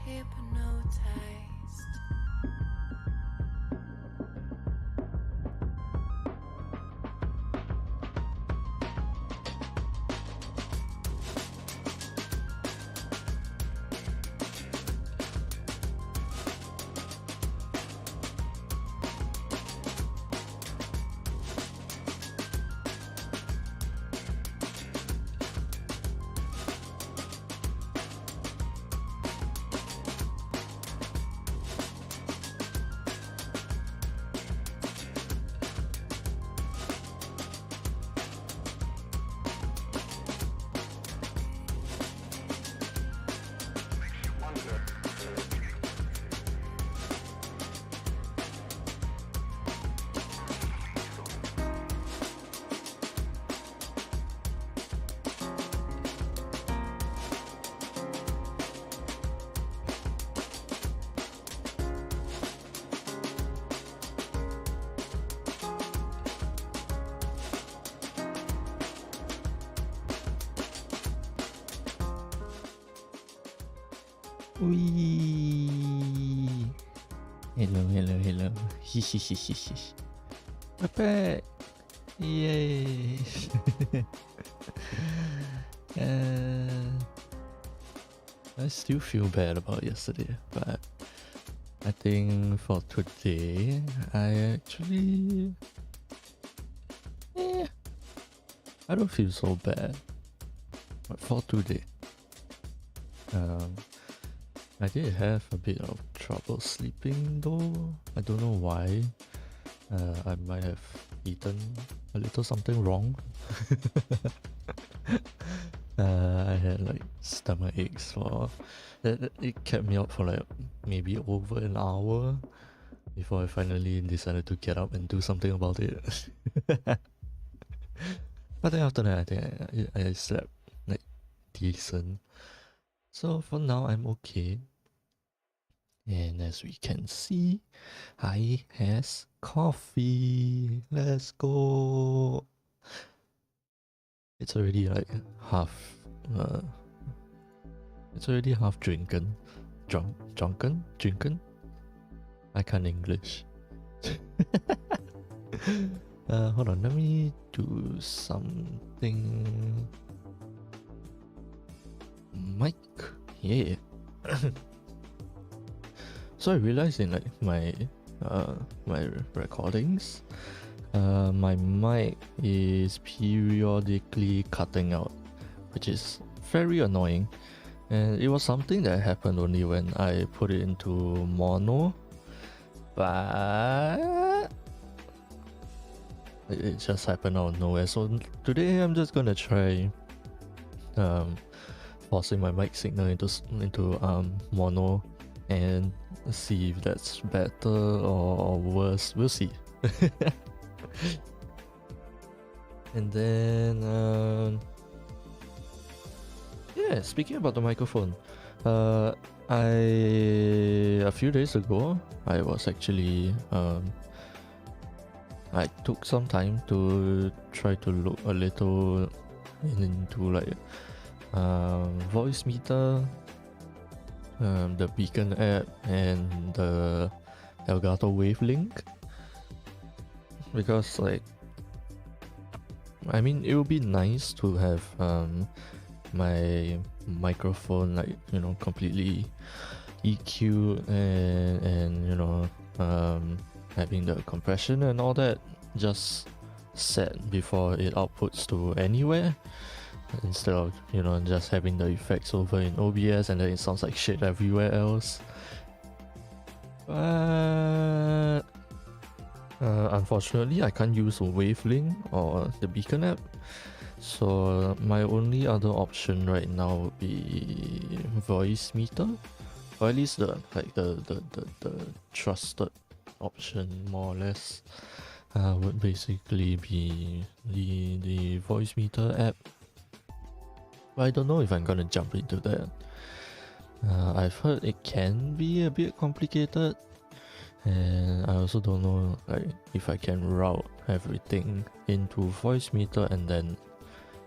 hypnotized. Wee. Hello. We're back. Yay. I still feel bad about yesterday, but I think for today, I actually, I don't feel so bad. But for today, I did have a bit of trouble sleeping though. I don't know why. I might have eaten a little something wrong. I had like stomach aches for that. It kept me up for like maybe over an hour before I finally decided to get up and do something about it. But then after that, I think I slept like decent. So for now, I'm okay. And as we can see, I has coffee. Let's go. It's already like half. It's already half drinking. Drinking. I can't English. Hold on. Let me do something. Mic. Yeah. So I realized in like my recordings, my mic is periodically cutting out, which is very annoying. And it was something that happened only when I put it into mono, but it just happened out of nowhere. So today I'm just gonna try forcing my mic signal into mono and see if that's better or worse. We'll see. And then yeah, speaking about the microphone, a few days ago I was actually I took some time to try to look a little into like voice meter, the Beacon app, and the Elgato Wavelink, because like, I mean, it would be nice to have my microphone like, you know, completely EQ and you know, having the compression and all that just set before it outputs to anywhere, instead of, you know, just having the effects over in OBS and then it sounds like shit everywhere else. But unfortunately I can't use Wavelink or the Beacon app, so my only other option right now would be voice meter, or at least the trusted option, more or less, would basically be the voice meter app. But I don't know if I'm gonna jump into that. I've heard it can be a bit complicated, and I also don't know like if I can route everything into voice meter and then,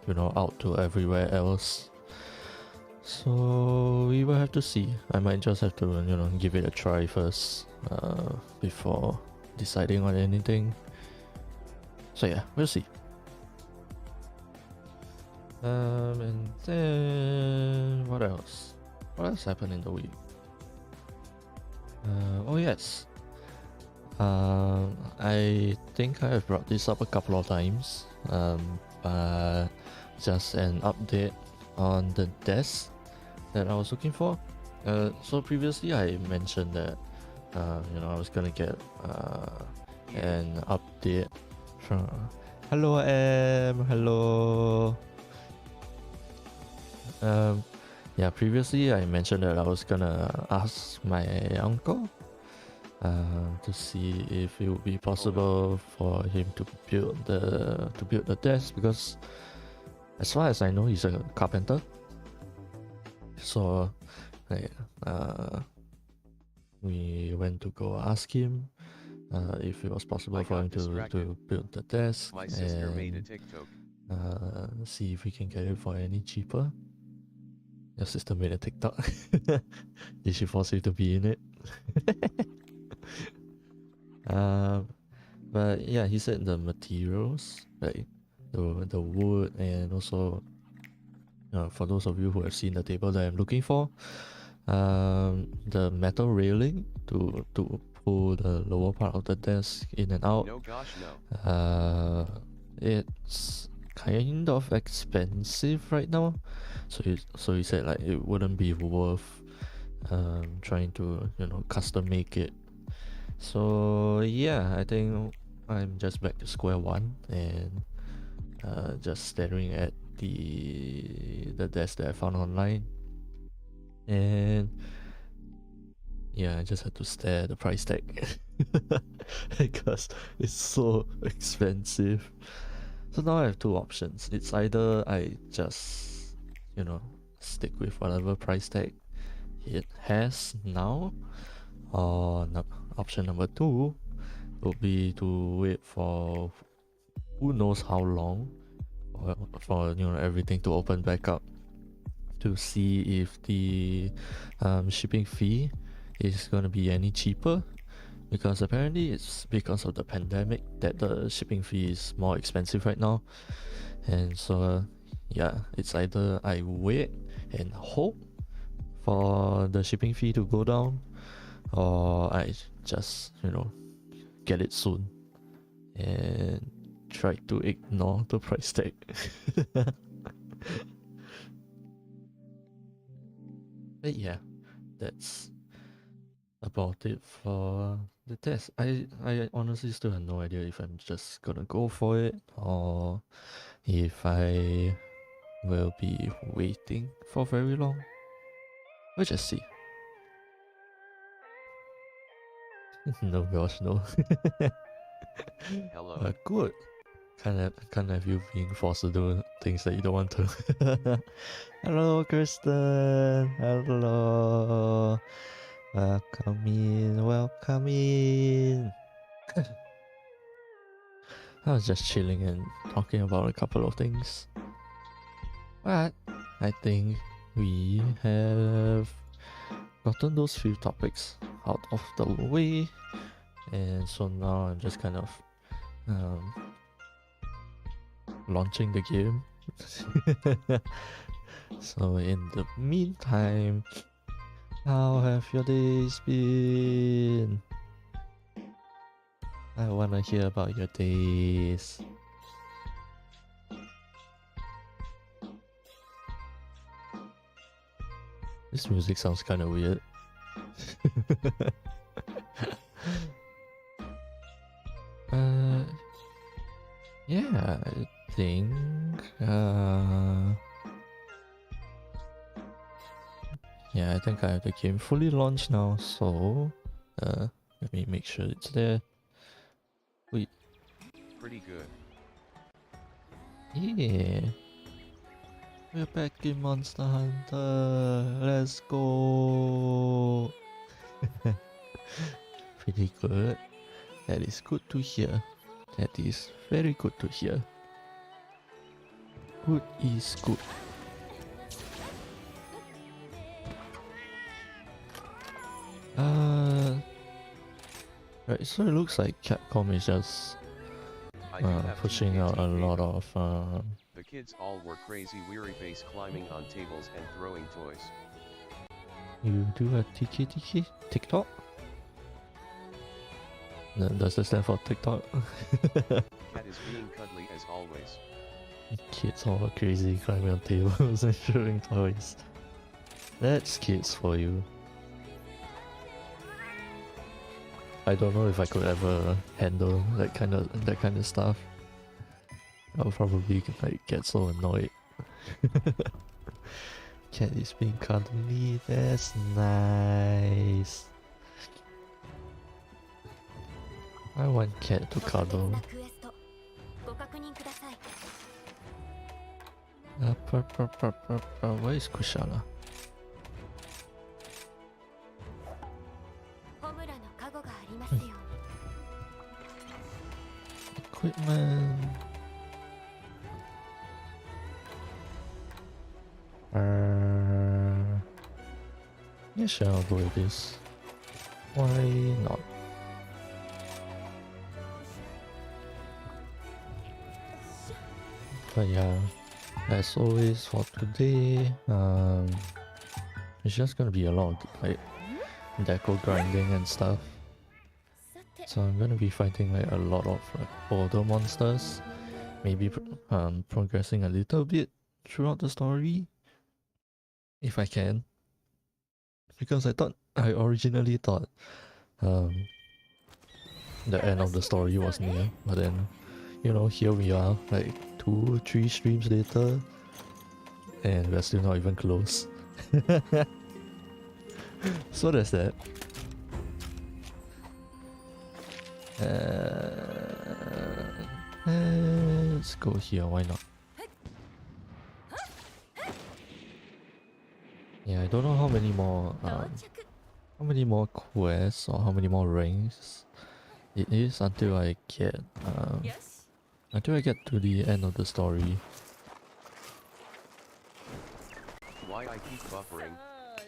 you know, out to everywhere else. So we will have to see. I might just have to, you know, give it a try first before deciding on anything. So yeah, we'll see. And then what else? What else happened in the week? Oh yes. I think I have brought this up a couple of times. But just an update on the desk that I was looking for. So previously I mentioned that you know, I was gonna get an update from. Hello, hello. Yeah, previously I mentioned that I was gonna ask my uncle to see if it would be possible for him to build the desk, because as far as I know he's a carpenter. So we went to go ask him if it was possible for him to build the desk. My sister made a TikTok. See if we can get it for any cheaper. Your sister made a TikTok. Did she force you to be in it? But yeah, he said the materials, like the wood, and also for those of you who have seen the table that I'm looking for, the metal railing to pull the lower part of the desk in and out. No, gosh, no. It's kind of expensive right now, so he said like it wouldn't be worth trying to, you know, custom make it. So yeah, I think I'm just back to square one and just staring at the desk that I found online, and yeah, I just had to stare at the price tag because it's so expensive. So now I have two options. It's either I just, you know, stick with whatever price tag it has now, or option number two would be to wait for who knows how long for you know, everything to open back up, to see if the shipping fee is going to be any cheaper, because apparently it's because of the pandemic that the shipping fee is more expensive right now. And so yeah, it's either I wait and hope for the shipping fee to go down, or I just, you know, get it soon and try to ignore the price tag. But yeah, that's about it for the test. I honestly still have no idea if I'm just gonna go for it or if I will be waiting for very long. We'll just see. No gosh, no. Hello. Good. Can't have you being forced to do things that you don't want to. Hello, Kristen. Hello. Welcome in. Welcome in. I was just chilling and talking about a couple of things, but I think we have gotten those few topics out of the way, and so now I'm just kind of launching the game. So in the meantime, how have your days been? I wanna hear about your days. This music sounds kind of weird. Yeah, I think yeah, I think I have the game fully launched now, so let me make sure it's there. Wait. Pretty good. Yeah. We're back in Monster Hunter. Let's go. Pretty good. That is good to hear. That is very good to hear. Good is good. Right, so it looks like Capcom is just I do have pushing 2 out a kids lot games. of The kids all were crazy weary face climbing on tables and throwing toys. You do a TK TikTok? Does that stand for TikTok? Cat is being cuddly as always. Kids all crazy climbing on tables and throwing toys. That's kids for you. I don't know if I could ever handle that kind of stuff. I'll probably like get so annoyed. Cat is being cuddly, that's nice. I want cat to cuddle. Where is Kushala? Equipment. Yeah, sure, I'll go with this. Why not? But yeah, as always for today, it's just gonna be a lot of like deco grinding and stuff. So I'm gonna be fighting like a lot of like older monsters, maybe progressing a little bit throughout the story, if I can. Because I originally thought the end of the story was near, but then, you know, here we are, like 2-3 streams later, and we're still not even close. So there's that. Let's go here, why not? Yeah, I don't know how many more quests or how many more ranks it is until I get to the end of the story. Why I keep buffering?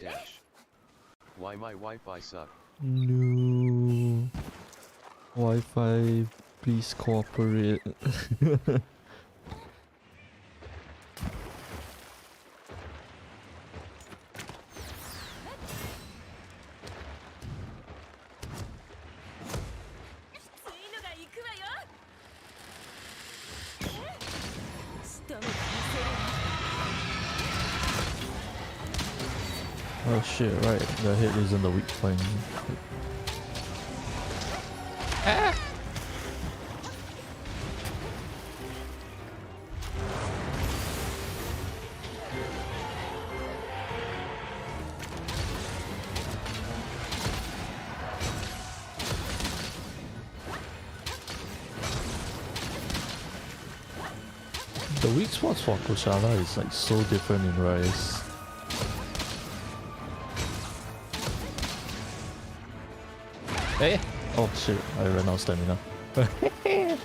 Dash. Why my Wi-Fi suck? No. Wi-Fi, please cooperate. Oh shit, right, the head isn't the weak point. Ah! The weak spots for Kushala is like so different in Rise. Hey! Oh shit, I ran out of stamina. Hey!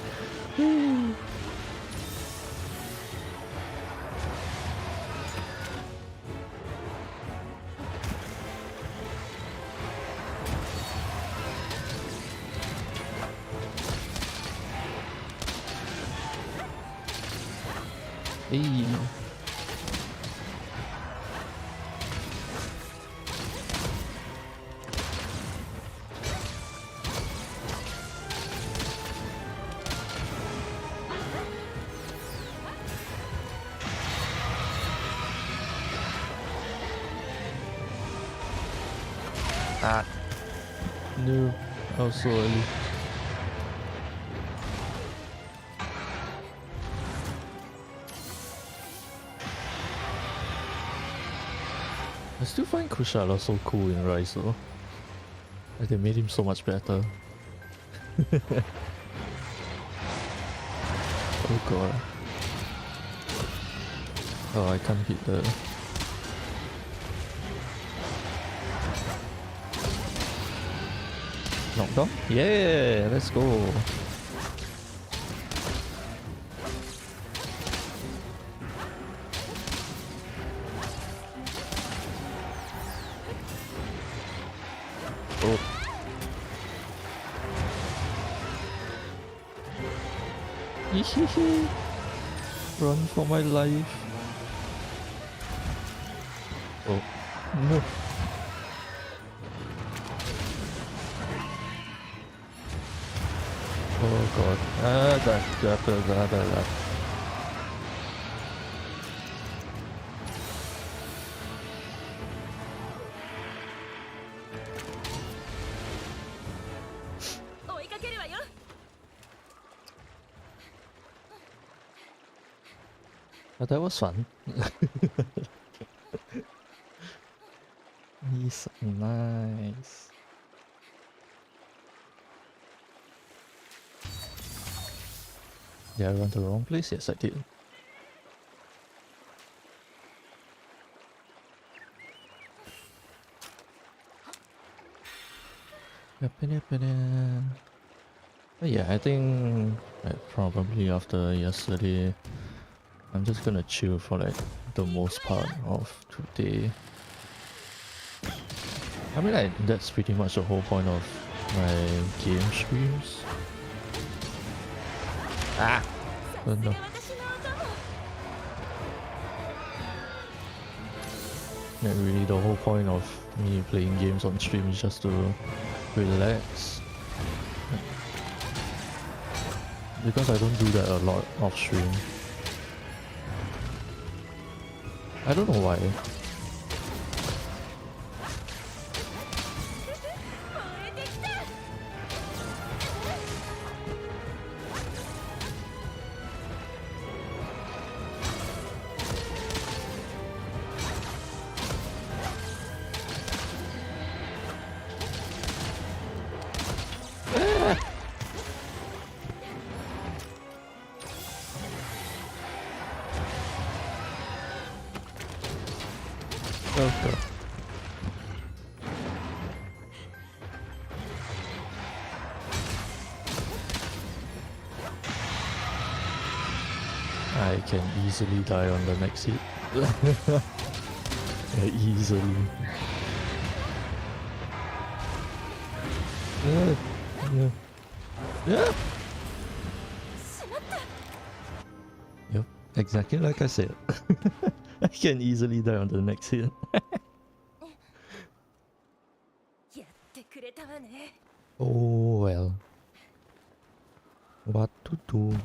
Ah. No, I was so early. I still find Kushala so cool in Rise though. Like they made him so much better. Oh god. Oh, I can't hit the... Knockdown? Yeah, let's go. Oh. Run for my life. Oh. No. Oh god. That. But that was fun. He's nice. Did I run to the wrong place? Yes, I did. But yeah, I think probably after yesterday, I'm just gonna chill for like the most part of today. I mean, like, that's pretty much the whole point of my game streams. Ah! Oh no. Not really, the whole point of me playing games on stream is just to relax. Because I don't do that a lot off stream. I don't know why. Okay. I can easily die on the next hit. Easily. Yeah. Yep, exactly like I said. I can easily die on the next hit. Oh well. What to do?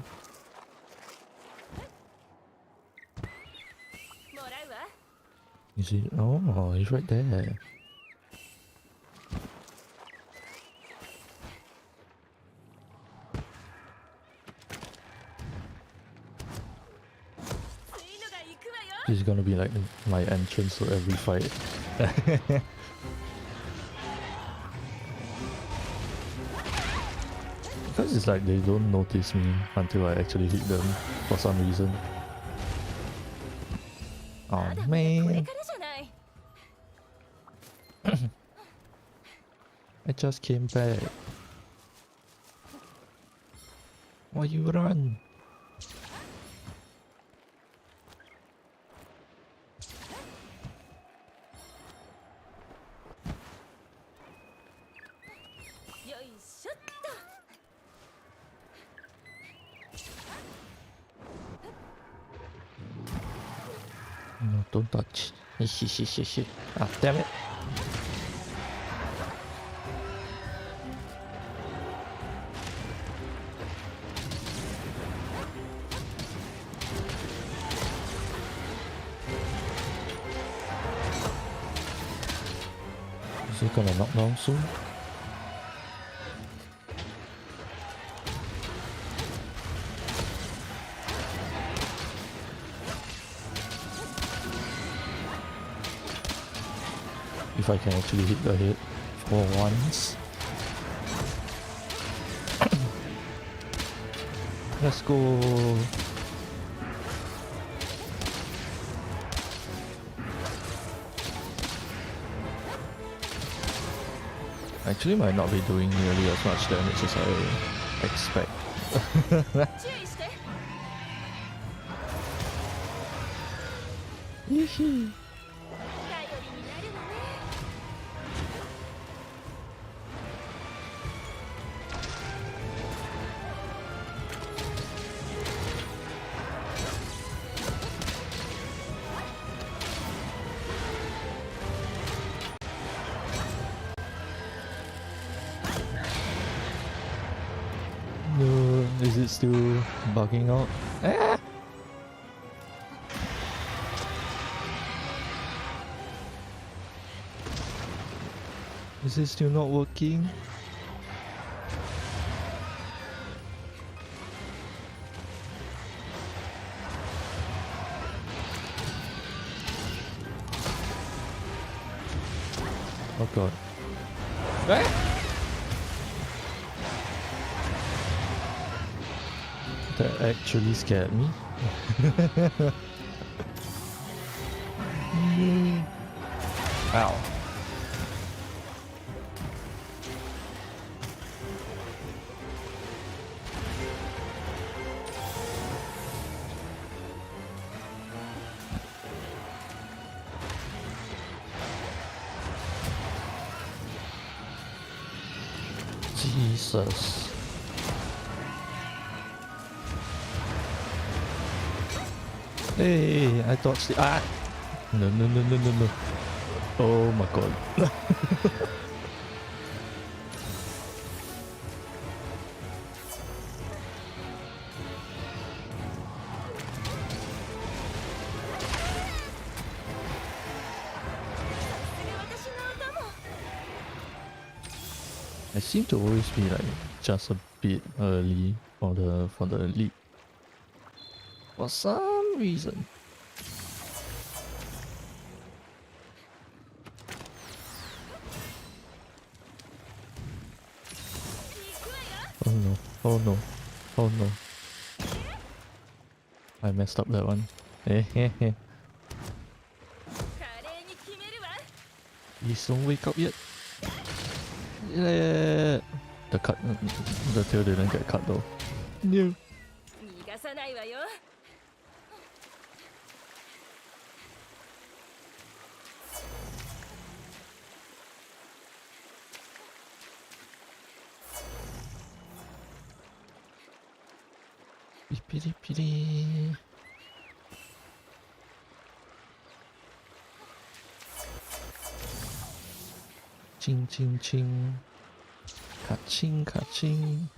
Is he? Oh, he's right there. This is gonna be like my entrance to every fight. Because it's like they don't notice me until I actually hit them for some reason. Oh man. I just came back. Why you run? No, don't touch. Ah, damn it. Is he gonna knock down soon? If I can actually hit the head for once. Let's go. Actually might not be doing nearly as much damage as I expect. Yeehee. 頼りになるわね。 I it still bugging out? Ah! Is it still not working? Oh god. Ah! That actually scared me. Ow. Jesus. Hey, I dodged the No. Oh my god. I seem to always be like just a bit early for the leap. For some reason. Oh no, oh no, oh no. I messed up that one. Please don't wake up yet. Yeah. The tail didn't get cut though. No. Piri. Ching. Kaching. Kaching.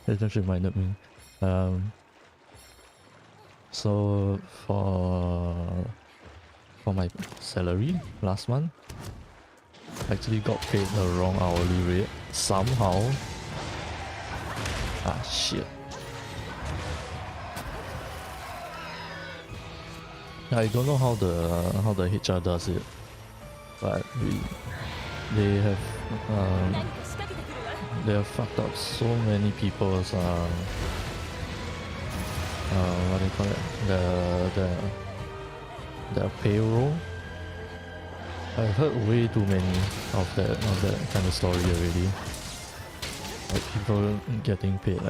That just reminded me. So for my salary last month, I actually got paid the wrong hourly rate somehow. Ah shit. I don't know how the HR does it, but they have fucked up so many people's what do you call it, the payroll. I've heard way too many of that kind of story already. Like people getting paid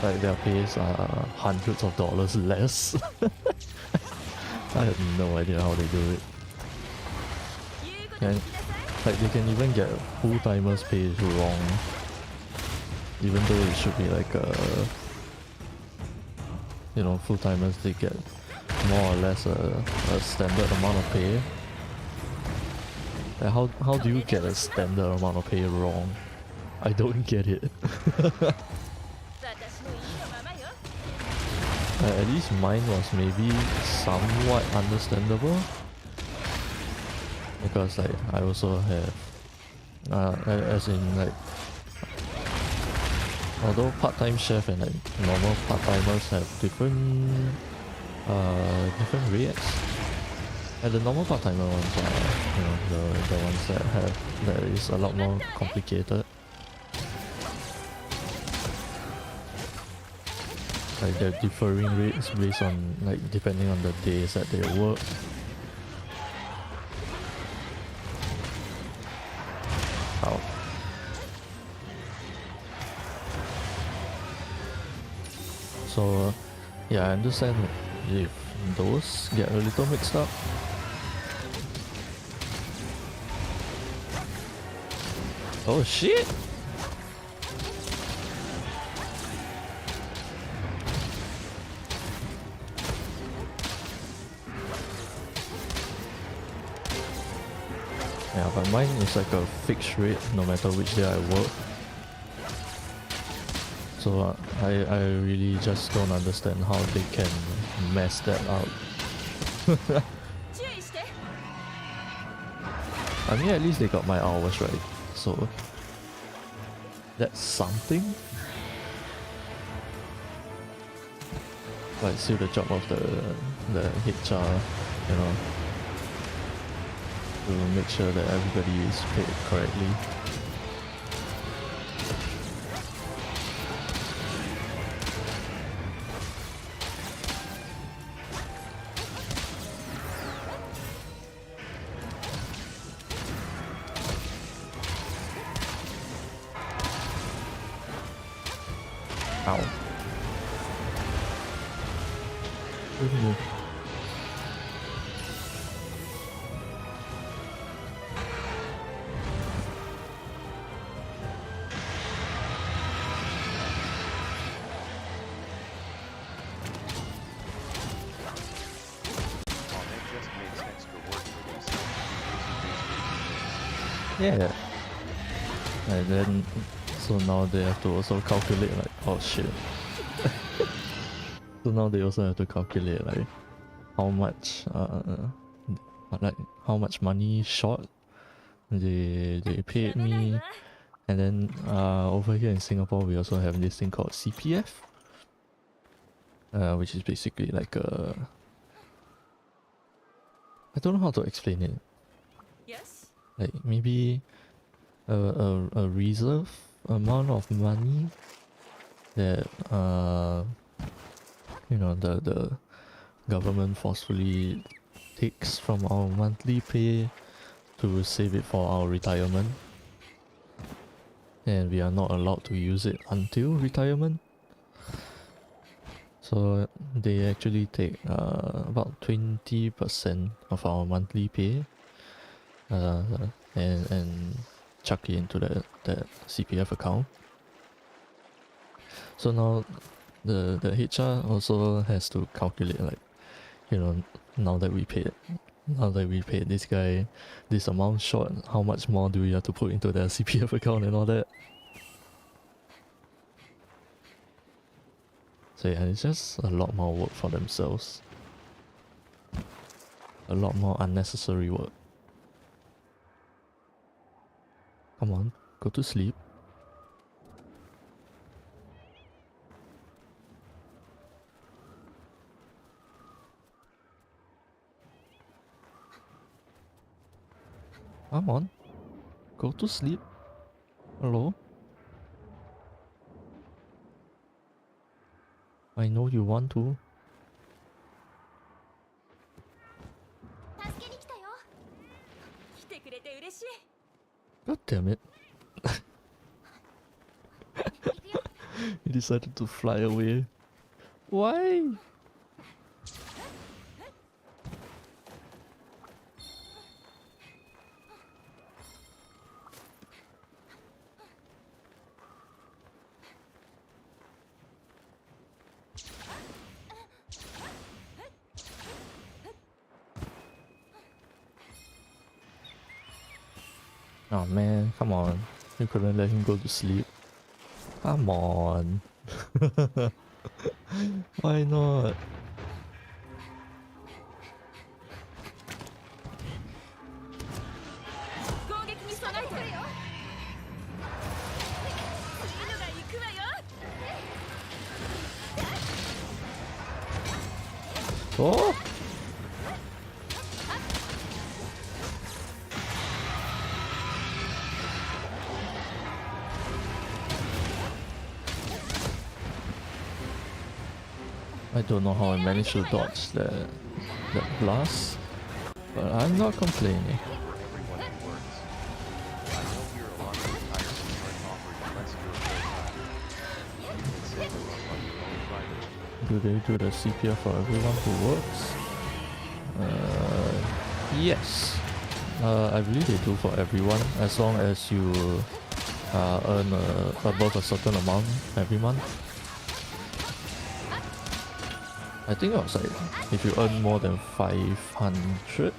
like their pays are hundreds of dollars less. I have no idea how they do it. And like they can even get full-timers paid wrong, even though it should be like full-timers, they get more or less a standard amount of pay. Like how do you get a standard amount of pay wrong? I don't get it. At least mine was maybe somewhat understandable, because like I also have as in like, although part-time chef and like normal part-timers have different rates. And the normal part-timer ones are the ones that is a lot more complicated. Like they're differing rates based on like depending on the days that they work. Ow. So yeah, I understand if those get a little mixed up. Oh shit! Yeah, but mine is like a fixed rate no matter which day I work. So I really just don't understand how they can mess that up. I mean, at least they got my hours right, so that's something. But it's still the job of the HR, you know, to make sure that everybody is paid correctly. Ow. Ooh. Yeah. And then, so now they have to also calculate like, oh shit. So now they also have to calculate like how much how much money short they paid me. And then over here in Singapore we also have this thing called CPF, which is basically like a, I don't know how to explain it. Yes. Like maybe a reserve amount of money that you know, the government forcefully takes from our monthly pay to save it for our retirement, and we are not allowed to use it until retirement. So they actually take about 20% of our monthly pay and chuck it into that CPF account. So now the HR also has to calculate, like, you know, now that we paid this guy this amount short, how much more do we have to put into the CPF account and all that. So yeah, it's just a lot more work for themselves. A lot more unnecessary work. Come on, go to sleep. Come on, go to sleep. Hello? I know you want to. God damn it. He decided to fly away. Why? Oh man, come on. You couldn't let him go to sleep. Come on. Why not? Oh! I don't know how I managed to dodge that blast, but I'm not complaining. Do they do the CPF for everyone who works? Yes. I believe they do for everyone, as long as you earn above a certain amount every month. I think it was like, if you earn more than 500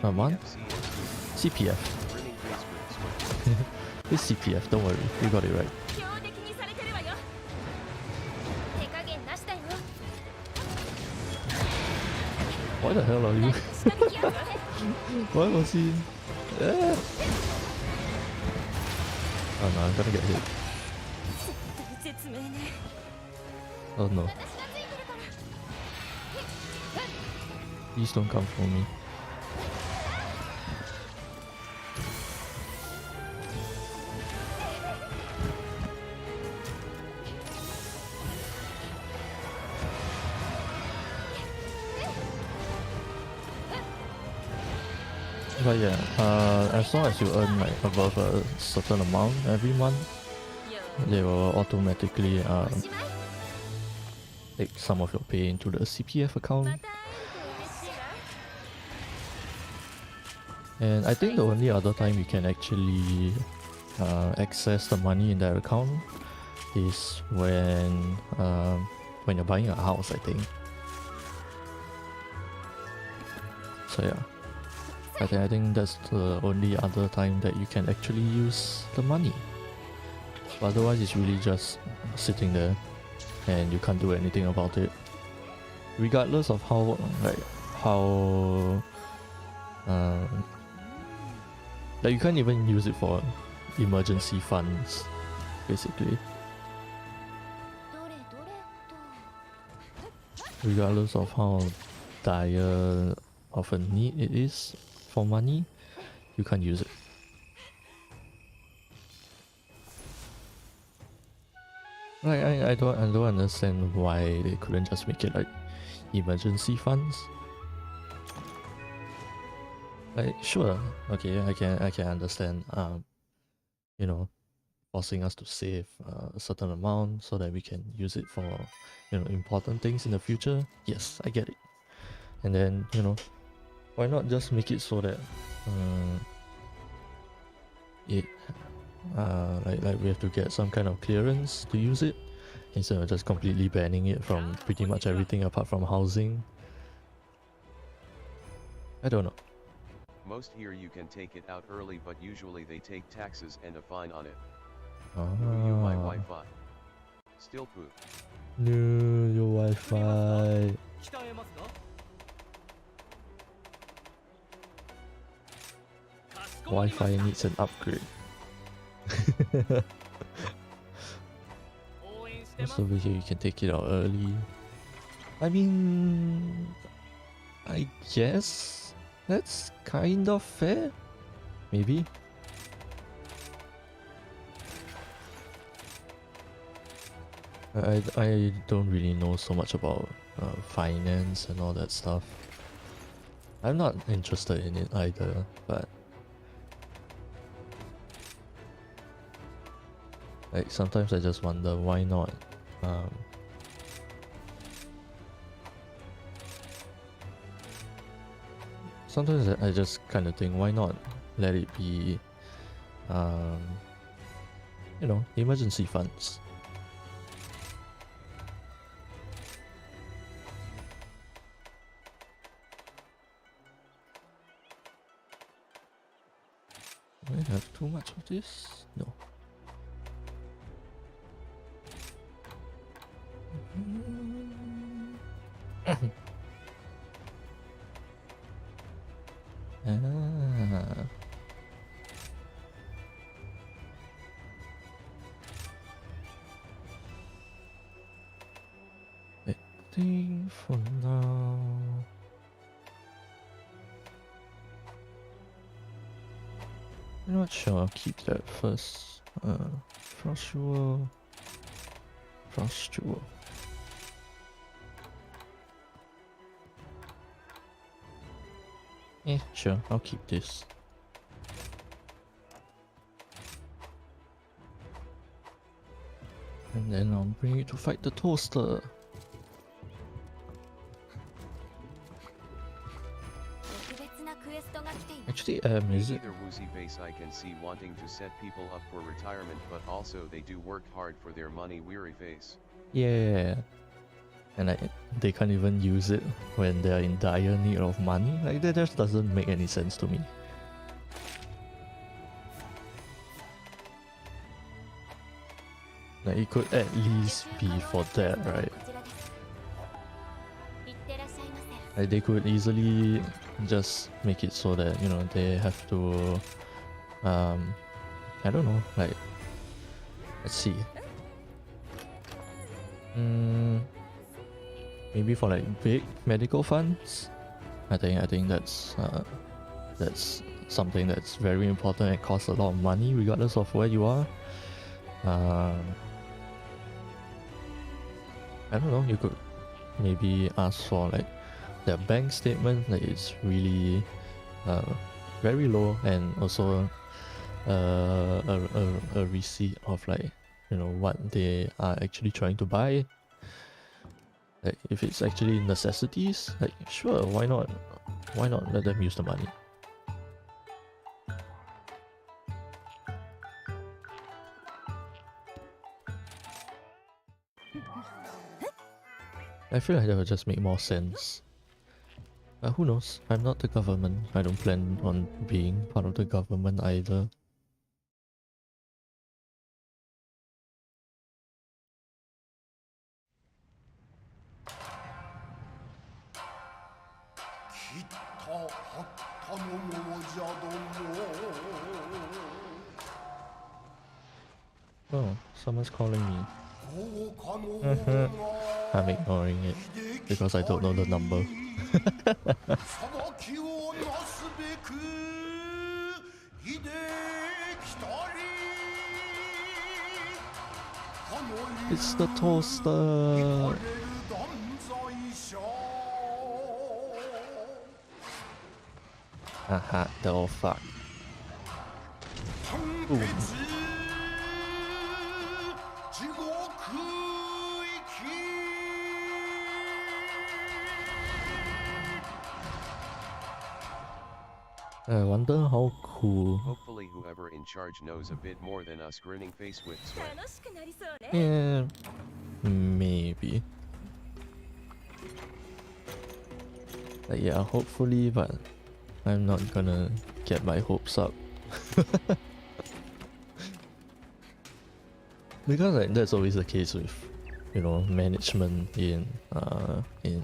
a month, CPF. It's CPF, don't worry, we got it right. 標的にされてるわよ。手加減なしだよ。 Why the hell are you? 何か仕掛けやがるわね。 Why was he? Ah. Oh no, I'm gonna get hit. 絶命ね。 Oh no, 私がついてるから。 please don't come for me. But yeah, as long as you earn like above a certain amount every month, they will automatically おしまい。 take some of your pay into the CPF account. また会えると嬉しいわ。 And I think the only other time you can actually access the money in that account is when you're buying a house, I think. So yeah, I think that's the only other time that you can actually use the money. But otherwise, it's really just sitting there, and you can't do anything about it, regardless of how like you can't even use it for emergency funds, basically. どれどれと。 Regardless of how dire of a need it is for money, you can't use it. Like I don't understand why they couldn't just make it like emergency funds. Like sure, okay, I can understand you know, forcing us to save a certain amount so that we can use it for, you know, important things in the future. Yes, I get it. And then, you know, why not just make it so that like we have to get some kind of clearance to use it instead of just completely banning it from pretty much everything apart from housing. I don't know. Most here you can take it out early, but usually they take taxes and a fine on it. Ah. You my Wi-Fi. Still poop. No, your Wi-Fi. Wi-Fi needs an upgrade. So over here you can take it out early. I mean, I guess that's kind of fair. Maybe. I don't really know so much about finance and all that stuff. I'm not interested in it either, but like sometimes I just wonder why not sometimes I just kind of think why not let it be you know, emergency funds. Do I have too much of this? No. Ah. I think for now. I'm not sure, I'll keep that first. Frost Jewel. Frost Jewel. Yeah, sure, I'll keep this. And then I'll bring it to fight the toaster. Actually, is it? Either woozy base I can see wanting to set people up for retirement, but also they do work hard for their money weary face. Yeah. And they can't even use it when they're in dire need of money. Like that just doesn't make any sense to me. Like it could at least be for that, right? いってらっしゃいませ。 Like they could easily just make it so that, you know, they have to I don't know, like, let's see. Maybe for like big medical funds. I think that's something that's very important and costs a lot of money regardless of where you are. I don't know, you could maybe ask for like their bank statement, like it's really very low, and also a receipt of like, you know, what they are actually trying to buy. Like if it's actually necessities, like sure, why not let them use the money. I feel like that would just make more sense. Who knows? I'm not the government. I don't plan on being part of the government either. Oh, someone's calling me. I'm ignoring it because I don't know the number. It's the toaster. Haha, they're all fucked. Boom. I wonder how cool. Hopefully whoever in charge knows a bit more than us grinning face with sweat. 楽しくなりそうね。 Yeah, maybe. Yeah, hopefully, but I'm not gonna get my hopes up. Because like that's always the case with, you know, management in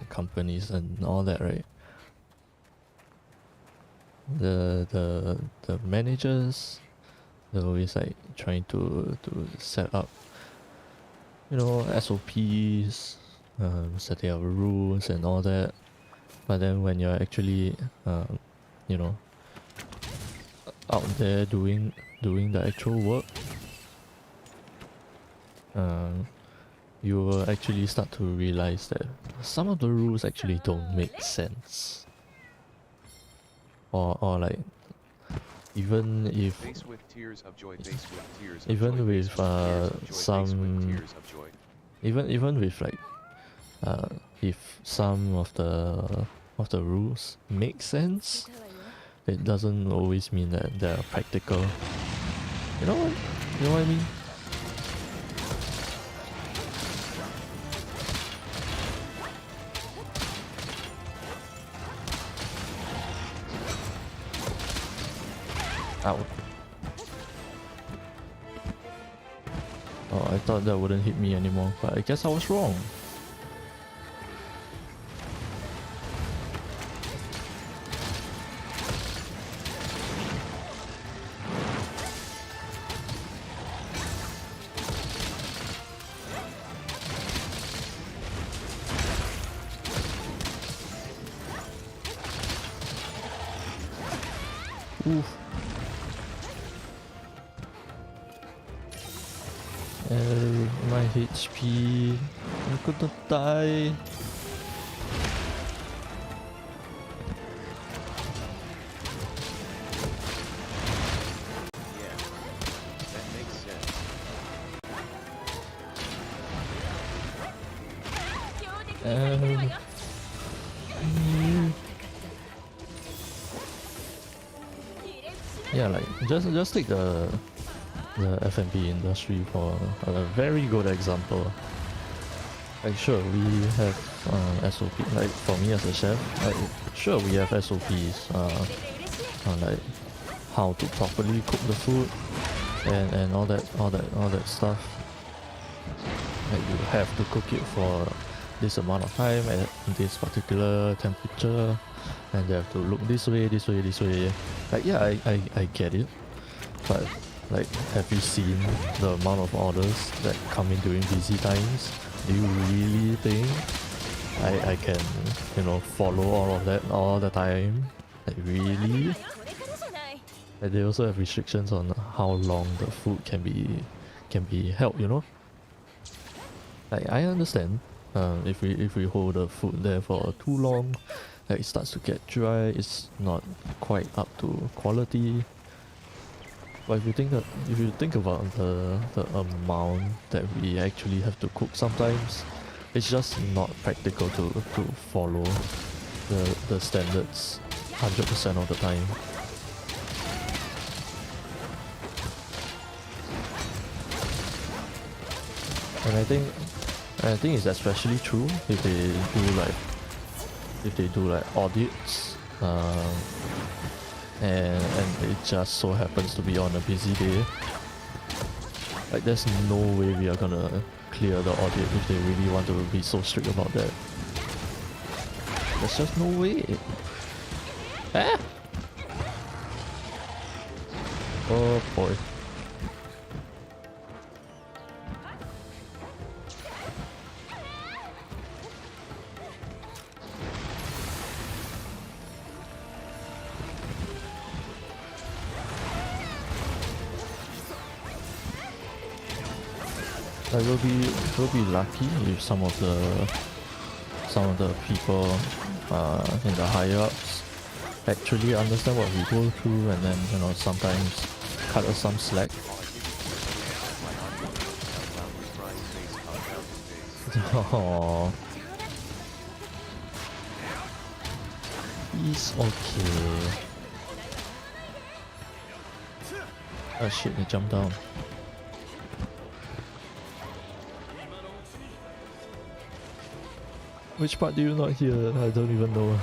companies and all that, right? The managers, they're always like trying to set up, you know, SOPs, setting up rules and all that. But then when you're actually you know, out there doing the actual work, you will actually start to realize that some of the rules actually don't make sense. Or like, even if Face with tears of joy, face with tears of even joy, with face with tears of joy, face some with tears of joy. even with like if some of the rules make sense, it doesn't always mean that they're practical. You know what I mean? Ow. Oh, I thought that wouldn't hit me anymore, but I guess I was wrong. Oof. My HP. I'm gonna die. Yeah, that makes sense. Yeah, like just take the F&B industry for a very good example. Like sure, we have SOP. Like for me as a chef, like sure we have SOPs on like how to properly cook the food and all that stuff. Like you have to cook it for this amount of time at this particular temperature, and they have to look this way, this way, this way. Like yeah, I get it, but like, have you seen the amount of orders that come in during busy times? Do you really think I can, you know, follow all of that all the time? Like really? And they also have restrictions on how long the food can be held, you know? Like I understand, if we hold the food there for too long, like it starts to get dry, it's not quite up to quality. But if you think about the amount that we actually have to cook sometimes, it's just not practical to follow the standards 100% of the time. And I think it's especially true if they do like audits, and it just so happens to be on a busy day. Like there's no way we are gonna clear the audit if they really want to be so strict about that. There's just no way. Ah! Oh boy. Like we'll be lucky if some of the people in the higher ups actually understand what we go through, and then, you know, sometimes cut us some slack. Aww. He's okay. Oh shit, he jumped down. Which part do you not hear? I don't even know.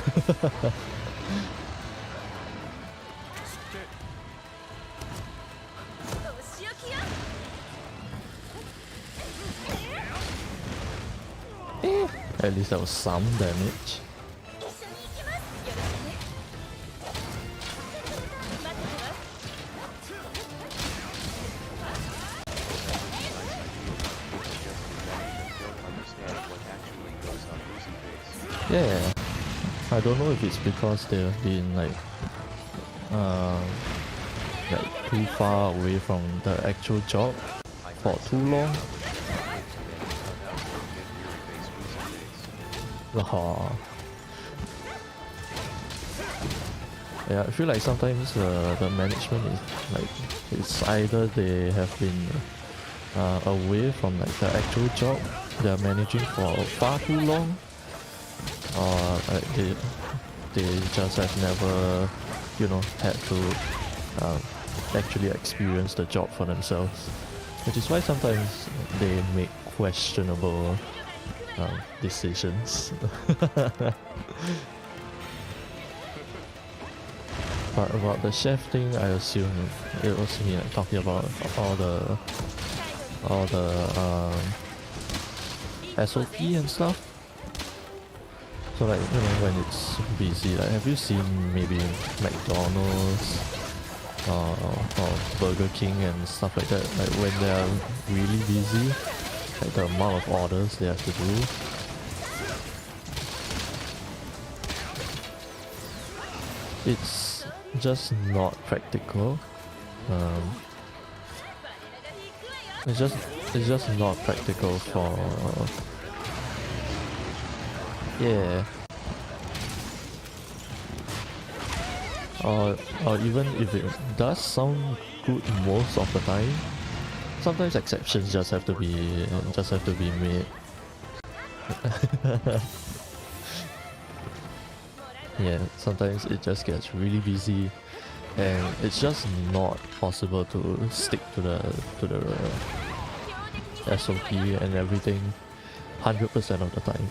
At least that was some damage. Yeah, I don't know if it's because they've been like too far away from the actual job for too long. Yeah, I feel like sometimes the management is like, it's either they have been away from like the actual job they're managing for far too long, or they just have never, you know, had to actually experience the job for themselves, which is why sometimes they make questionable decisions. But about the chef thing, I assume it was me like, talking about all the SOP and stuff. So like, you know, when it's busy, like, have you seen maybe McDonald's or Burger King and stuff like that? Like when they're really busy, like the amount of orders they have to do. It's just not practical. It's just not practical for yeah. Or even if it does sound good most of the time, sometimes exceptions just have to be made. Yeah, sometimes it just gets really busy, and it's just not possible to stick to the SOP and everything 100% of the time.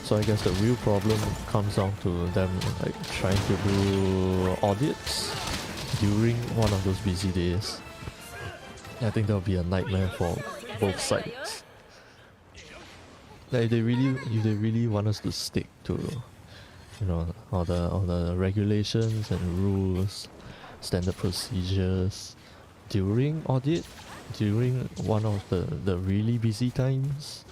So I guess the real problem comes down to them like trying to do audits during one of those busy days. I think that'll be a nightmare for both sides. Like if they really want us to stick to, you know, all the regulations and rules, standard procedures during audit, during one of the really busy times,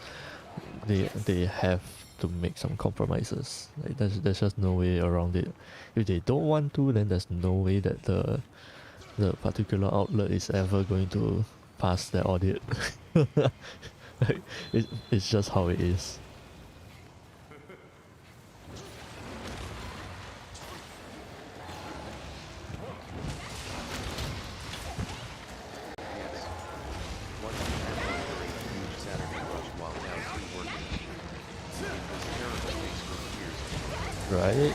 they have to make some compromises. Like there's just no way around it. If they don't want to, then there's no way that the particular outlet is ever going to pass their audit. Like, it's just how it is. Yes. Once we had fun during a huge Saturday rush while down 2 working. It was terrible pace for years. Right?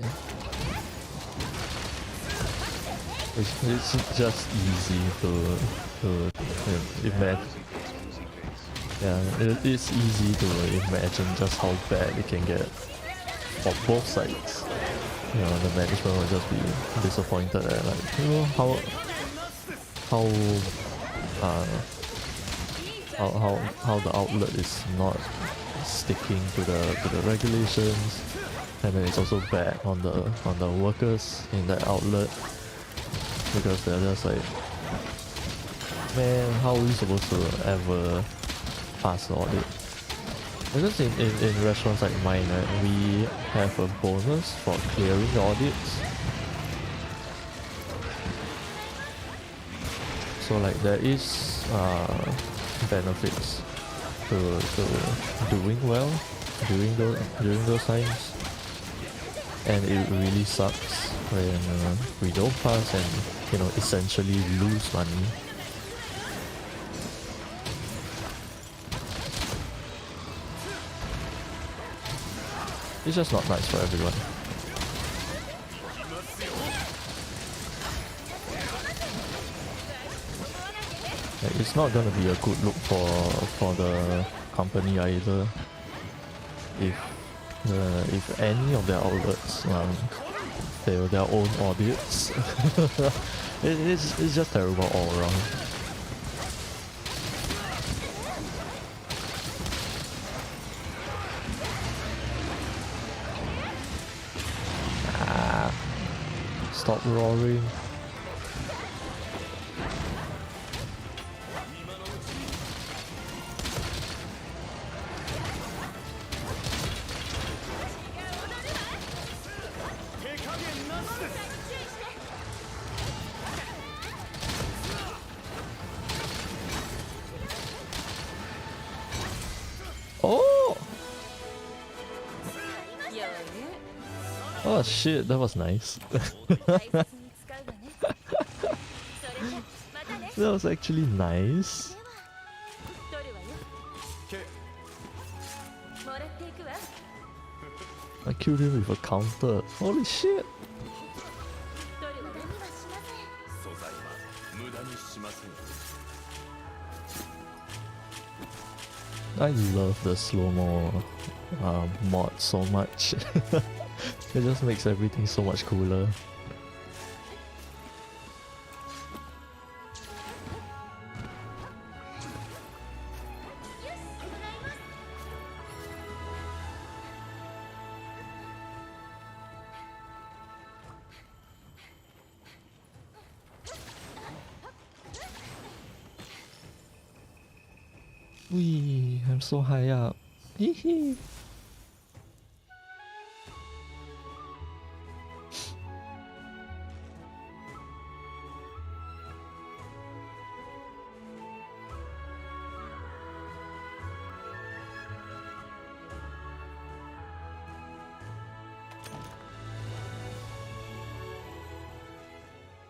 It's just easy to imagine. Woozy face. Yeah, it's easy to imagine just how bad it can get for both sides. You know, the management will just be disappointed at, like, you know, how the outlet is not sticking to the regulations, and then it's also bad on the workers in that outlet, because they're just like, man, how are we supposed to ever pass the audit? Because in restaurants like mine, right, we have a bonus for clearing the audits. So like there is benefits to doing well during those times, and it really sucks when we don't pass and, you know, essentially lose money. It's just not nice for everyone. Like, it's not gonna be a good look for the company either. If any of their outlets fail their own audits, it's just terrible all around. Stop roaring. Oh! Oh shit, that was nice. That was actually nice. I killed him with a counter. Holy shit! I love the slow-mo mod so much. It just makes everything so much cooler. Wee, I'm so high up. Hee hee.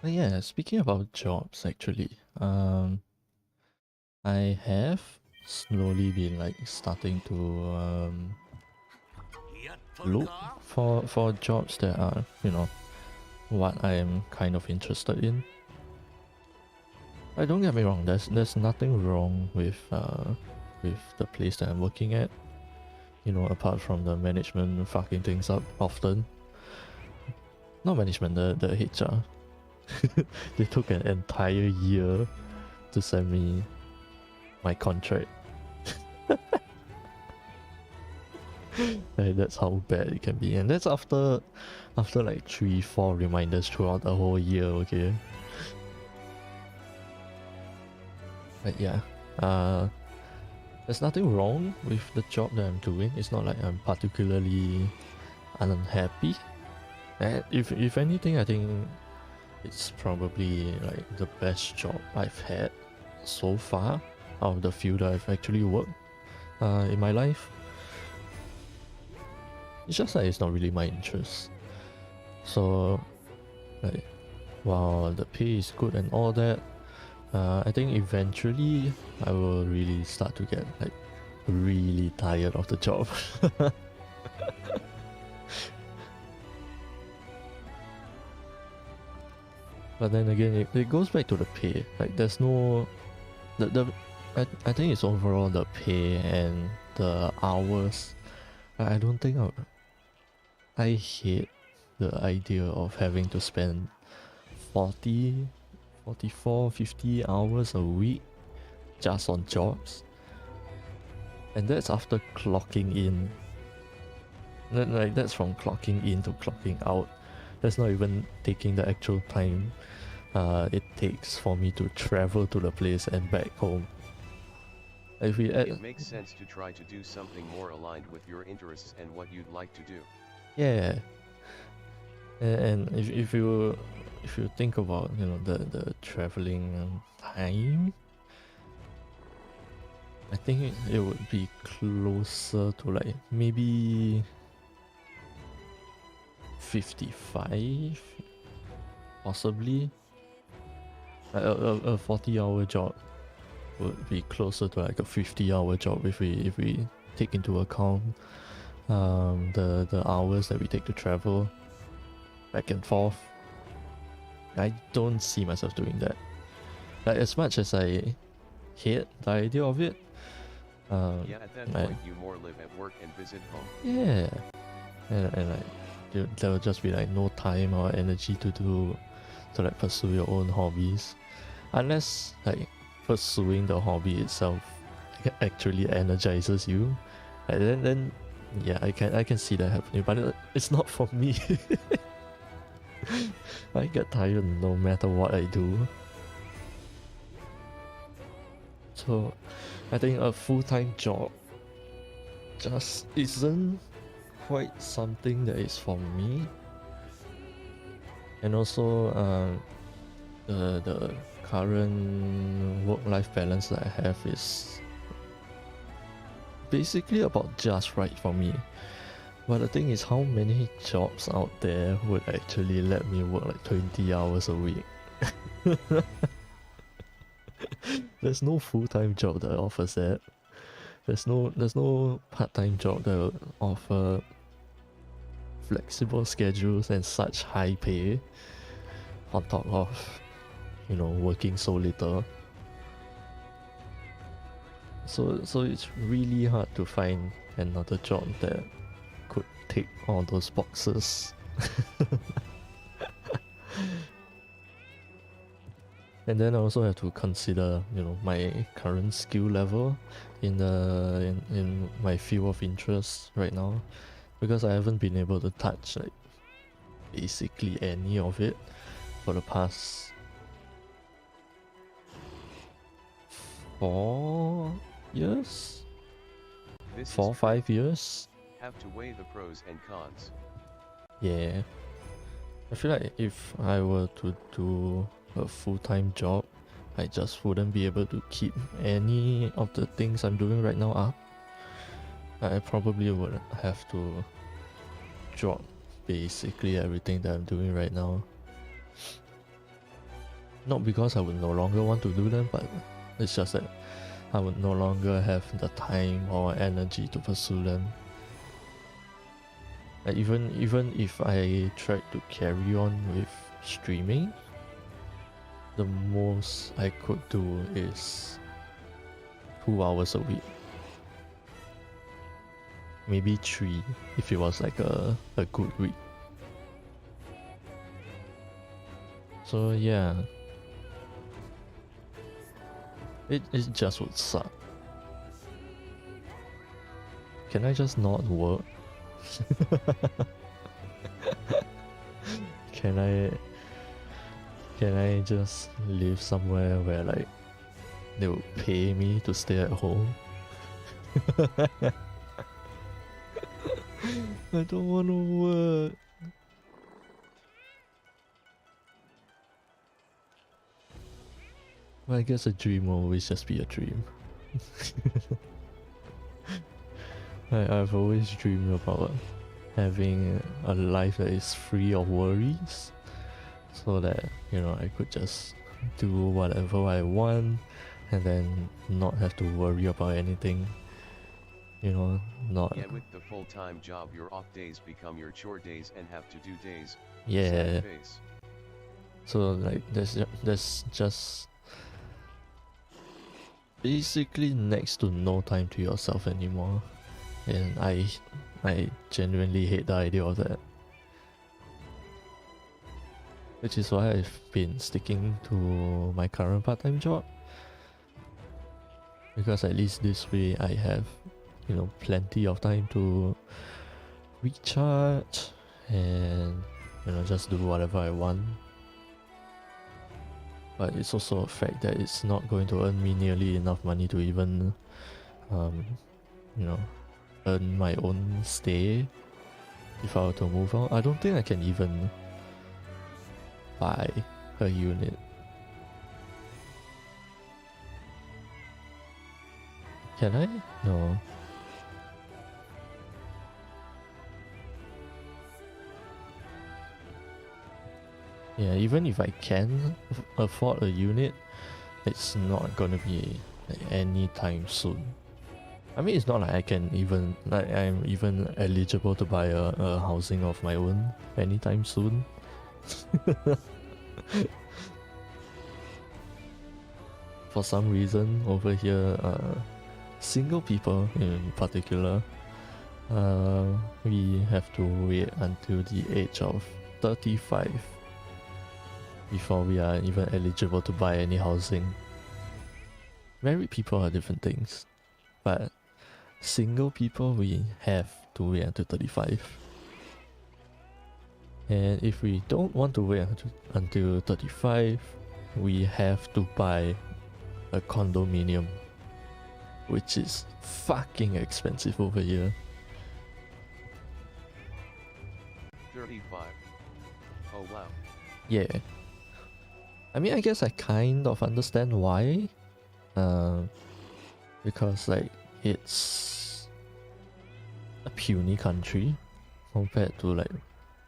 But yeah, speaking about jobs actually, I have slowly been like starting to look for jobs that are, you know, what I am kind of interested in. Don't get me wrong, there's nothing wrong with the place that I'm working at, you know, apart from the management fucking things up often. Not management, the HR. They took an entire year to send me my contract. Like, that's how bad it can be, and that's after like 3-4 reminders throughout the whole year. Okay. But yeah, there's nothing wrong with the job that I'm doing. It's not like I'm particularly unhappy. And if anything, I think it's probably like the best job I've had so far out of the few that I've actually worked in my life. It's just that it's not really my interest. So, like, while the pay is good and all that, I think eventually I will really start to get like really tired of the job. But then again, it goes back to the pay. Like, there's no I think it's overall the pay and the hours. I don't think I hate the idea of having to spend 40, 44, 50 hours a week just on jobs. And that's after clocking in. Like, that's from clocking in to clocking out. That's not even taking the actual time it takes for me to travel to the place and back home. If we It makes sense to try to do something more aligned with your interests and what you'd like to do. Yeah, and if you think about, you know, the traveling time, I think it would be closer to like maybe 55, possibly. A 40-hour job would be closer to like a 50-hour job if we take into account the hours that we take to travel back and forth. I don't see myself doing that. Like, as much as I hate the idea of it, Yeah, at that point you more live at work and visit home. yeah, and like there will just be like no time or energy to like pursue your own hobbies, unless like pursuing the hobby itself actually energizes you. Like, then yeah, I can see that happening, but it's not for me. I get tired no matter what I do. So I think a full-time job just isn't quite something that is for me. And also the current work-life balance that I have is basically about just right for me. But the thing is, how many jobs out there would actually let me work like 20 hours a week? There's no full-time job that offers that. There's no part-time job that will offer flexible schedules and such high pay on top of, you know, working so little. So it's really hard to find another job that could tick all those boxes. And then I also have to consider, you know, my current skill level in my field of interest right now, because I haven't been able to touch like basically any of it for the past 4 years, This 5 years. have to weigh the pros and cons. Yeah, I feel like if I were to do a full-time job, I just wouldn't be able to keep any of the things I'm doing right now up. I probably would have to drop basically everything that I'm doing right now. Not because I would no longer want to do them, but it's just that I would no longer have the time or energy to pursue them. Like, even if I tried to carry on with streaming, the most I could do is 2 hours a week. Maybe 3 if it was like a good week. So yeah. It just would suck. Can I just not work? Can I just live somewhere where like they would pay me to stay at home? I don't want to work. Well, I guess a dream will always just be a dream. I've always dreamed about having a life that is free of worries, so that, you know, I could just do whatever I want and then not have to worry about anything. You know, not... Yeah, with the full-time job, your off days become your chore days and have to do days. Yeah. Sad face. So like there's just basically next to no time to yourself anymore. And I genuinely hate the idea of that. Which is why I've been sticking to my current part-time job. Because at least this way I have, you know, plenty of time to recharge and, you know, just do whatever I want. But it's also a fact that it's not going to earn me nearly enough money to even, you know, earn my own stay if I were to move out. I don't think I can even buy a unit. Can I? No. Yeah, even if I can afford a unit, it's not gonna be like anytime soon. I mean, it's not like I can even, like I'm even eligible to buy a housing of my own anytime soon. For some reason over here, single people in particular, we have to wait until the age of 35 before we are even eligible to buy any housing. Married people are different things, but single people, we have to wait until 35. And if we don't want to wait until 35, we have to buy a condominium, which is fucking expensive over here. 35. Oh wow. Yeah. I mean, I guess I kind of understand why. Because like it's a puny country compared to like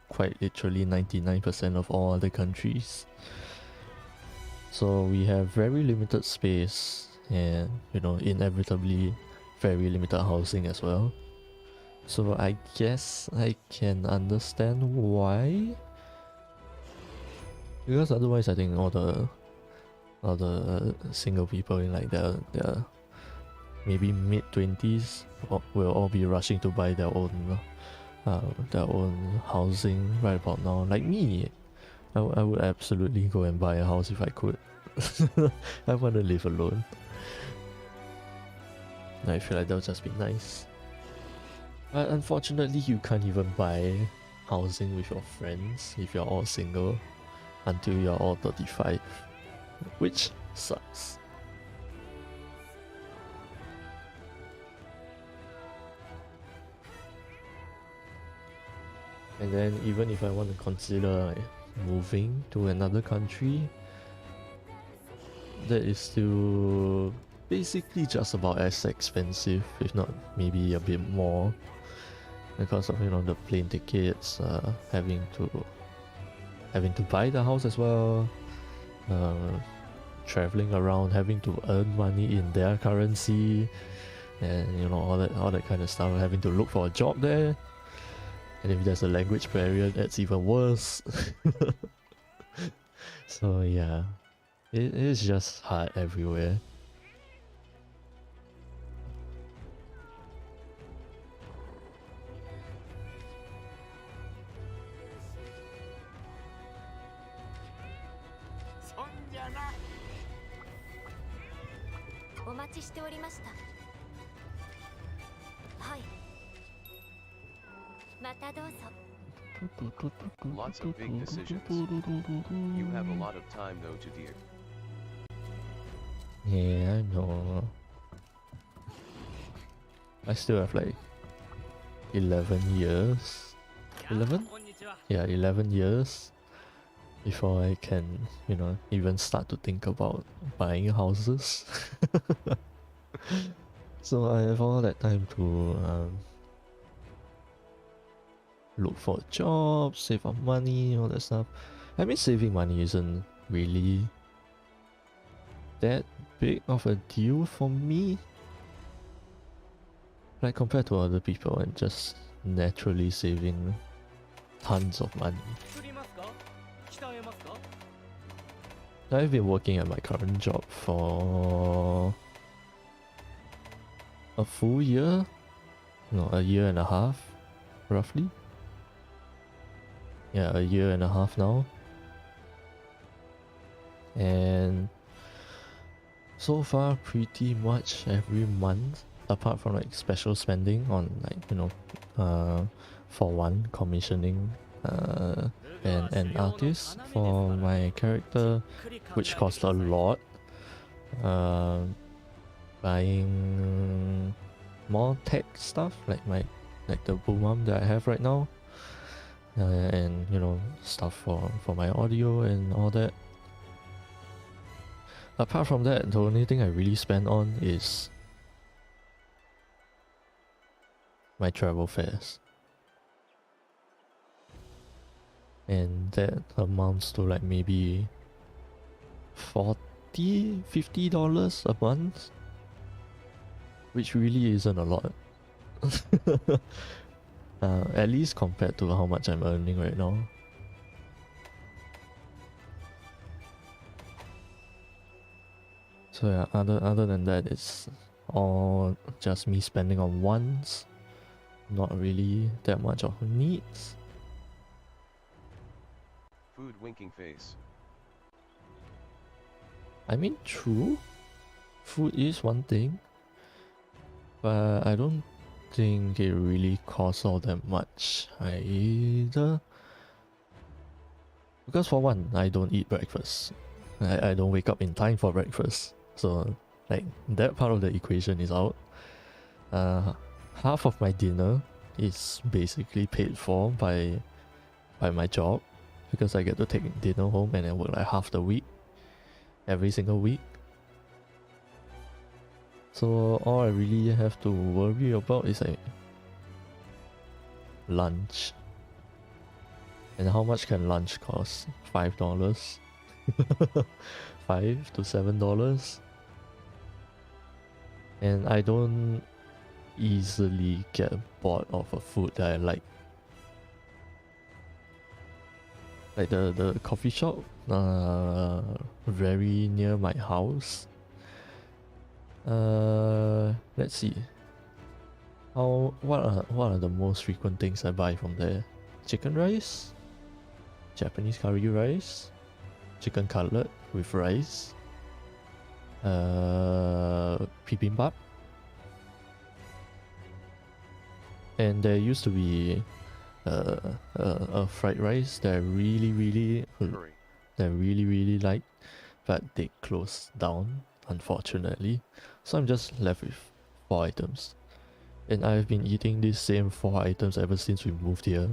quite literally 99% of all other countries. So we have very limited space and, you know, inevitably very limited housing as well. So I guess I can understand why. Because otherwise I think all the single people in like their maybe mid-20s will all be rushing to buy their own housing right about now. Like me, I would absolutely go and buy a house if I could. I want to live alone. I feel like that would just be nice. But unfortunately, you can't even buy housing with your friends if you're all single until you're all 35, which sucks. And then even if I want to consider like, moving to another country, that is still basically just about as expensive, if not maybe a bit more, because of, you know, the plane tickets, having to buy the house as well, traveling around, having to earn money in their currency, and, you know, all that kind of stuff, having to look for a job there. And if there's a language barrier, that's even worse. So yeah, it is just hard everywhere. 待ちしておりました。はい。またどうぞ。 Lots of big decisions. You have a lot of time though to deal. Yeah, I know. I still have like 11 years. 11? Yeah, 11 years before I can, you know, even start to think about buying houses. So I have all that time to look for a job, save up money, all that stuff. I mean, saving money isn't really that big of a deal for me. Like compared to other people and just naturally saving tons of money. I've been working at my current job for a full year? No, a year and a half, roughly. Yeah, a year and a half now. And so far, pretty much every month, apart from like special spending on like, you know, for one, commissioning an artist for my character, which cost a lot. Buying more tech stuff like the boom arm that I have right now, and you know, stuff for my audio and all that. Apart from that, the only thing I really spend on is my travel fares, and that amounts to like maybe $40-$50 a month, which really isn't a lot. At least compared to how much I'm earning right now. So yeah, other than that, it's all just me spending on wants, not really that much of needs. Food winking face. I mean, true, food is one thing, but I don't think it really costs all that much either. Because for one, I don't eat breakfast. I don't wake up in time for breakfast. So like that part of the equation is out. Half of my dinner is basically paid for by my job, because I get to take dinner home and then work like half the week, every single week. So all I really have to worry about is like lunch. And how much can lunch cost? $5? $5 to $7? And I don't easily get bored of a food that I like. Like the coffee shop very near my house. Let's see. What are the most frequent things I buy from there? Chicken rice, Japanese curry rice, chicken cutlet with rice, bibimbap, and there used to be a fried rice that I really like, but they closed down, unfortunately. So I'm just left with 4 items. And I've been eating these same 4 items ever since we moved here.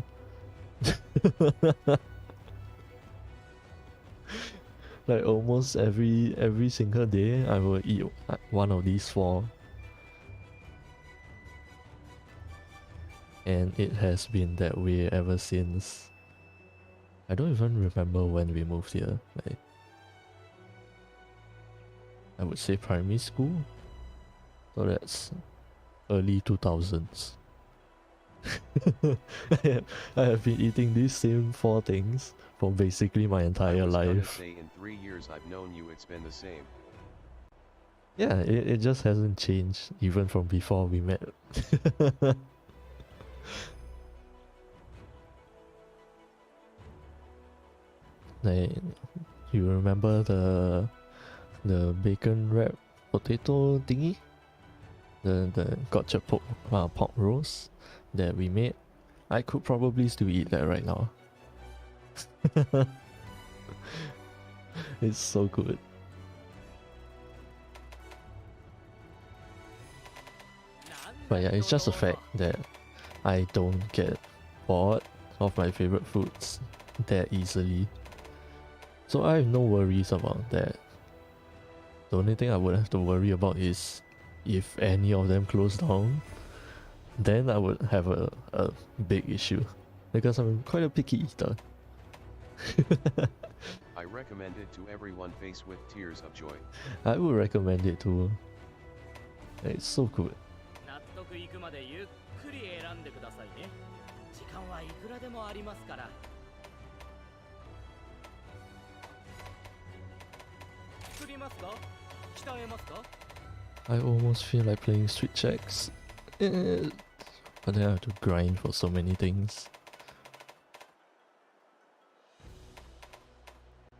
Like almost every single day I will eat one of these 4. And it has been that way ever since. I don't even remember when we moved here. Like, I would say primary school. So that's early 2000s. I have been eating these same 4 things for basically my entire life. Say in 3 years I've known you, it's been the same. Yeah, it just hasn't changed even from before we met. Like, you remember the bacon wrap potato thingy, the gotcha pork roast that we made, I could probably still eat that right now. It's so good. But yeah, it's just a fact that I don't get bored of my favorite foods that easily. So I have no worries about that. The only thing I would have to worry about is if any of them close down, then I would have a big issue. Because I'm quite a picky eater. I recommend it to everyone faced with tears of joy. I would recommend it too. It's so good. 納得いくまでゆっくり選んでくださいね。時間はいくらでもありますから。作りますか？鍛えますか？ I almost feel like playing Street Checks. But then I have to grind for so many things.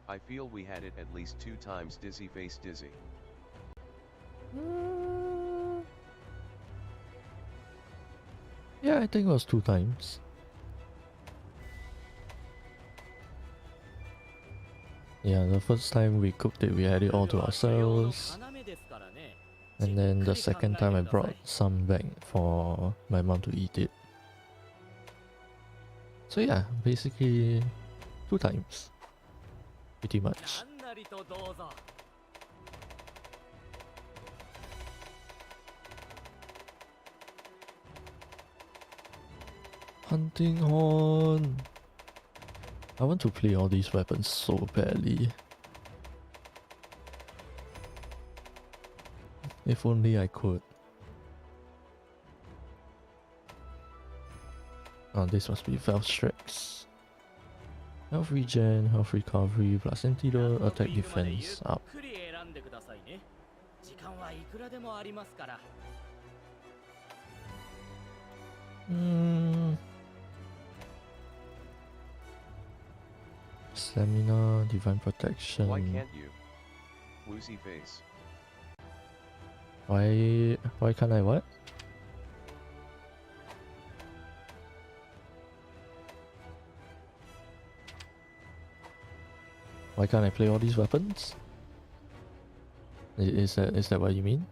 I feel we had it at least 2 times Dizzy Face Dizzy. Yeah, I think it was 2 times. Yeah, the first time we cooked it, we had it all to ourselves. And then the second time I brought some back for my mom to eat it. So yeah, basically 2 times. Pretty much. Hunting Horn! I want to play all these weapons so badly. If only I could. Oh, this must be Velstrix. Health regen, health recovery, plus antidote, attack defense up. Stamina, divine protection. Why can't you? Woozy face. Why can't I what? Why can't I play all these weapons? Is that what you mean?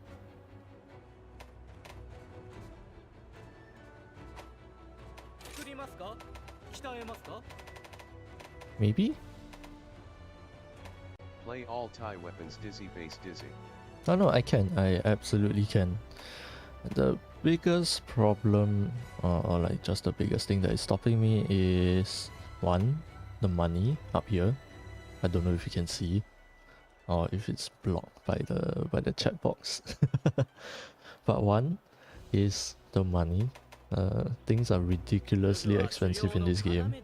Maybe? Play all Thai weapons Dizzy Face Dizzy. No, I can. I absolutely can. The biggest problem, or like just the biggest thing that is stopping me is, one, the money up here. I don't know if you can see, or if it's blocked by the chat box. But one is the money. Things are ridiculously expensive in this game.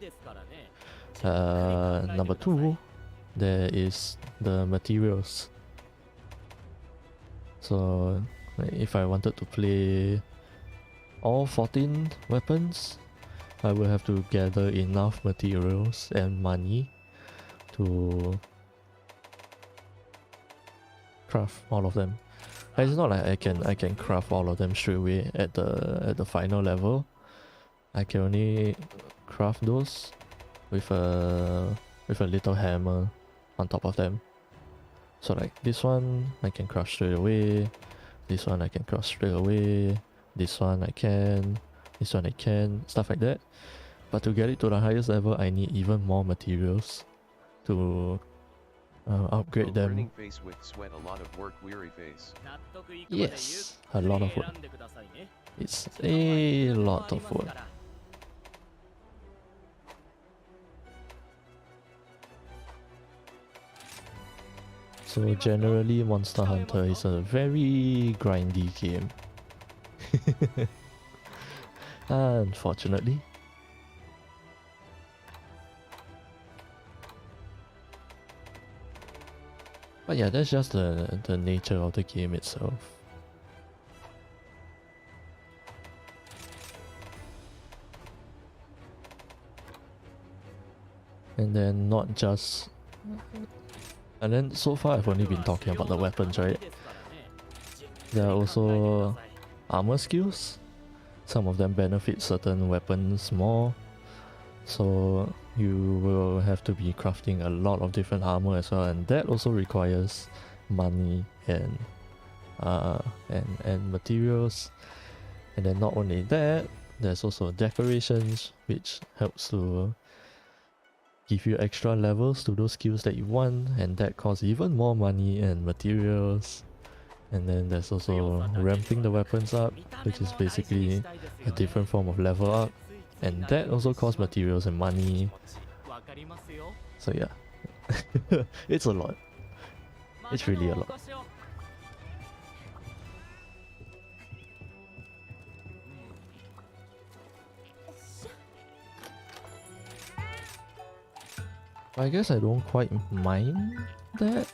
Number two, there is the materials. So if I wanted to play all 14 weapons, I will have to gather enough materials and money to craft all of them. It's not like I can craft all of them straight away at the final level. I can only craft those with a little hammer on top of them. So like this one I can craft straight away, this one I can craft straight away, this one I can, this one I can, stuff like that. But to get it to the highest level, I need even more materials to upgrade them. Burning face with sweat, a lot of work, weary face. Yes, a lot of work. It's a lot of work. So generally, Monster Hunter is a very grindy game. Unfortunately. But yeah, that's just the nature of the game itself. And then not just... And then so far I've only been talking about the weapons, right? there are also armor skills. Some of them benefit certain weapons more, so you will have to be crafting a lot of different armor as well, and that also requires money and materials. And then not only that, there's also decorations, which helps to give you extra levels to those skills that you want, and that costs even more money and materials. And then there's also ramping the weapons up, which is basically a different form of level up, and that also costs materials and money. So yeah, it's a lot. It's really a lot. I guess I don't quite mind that.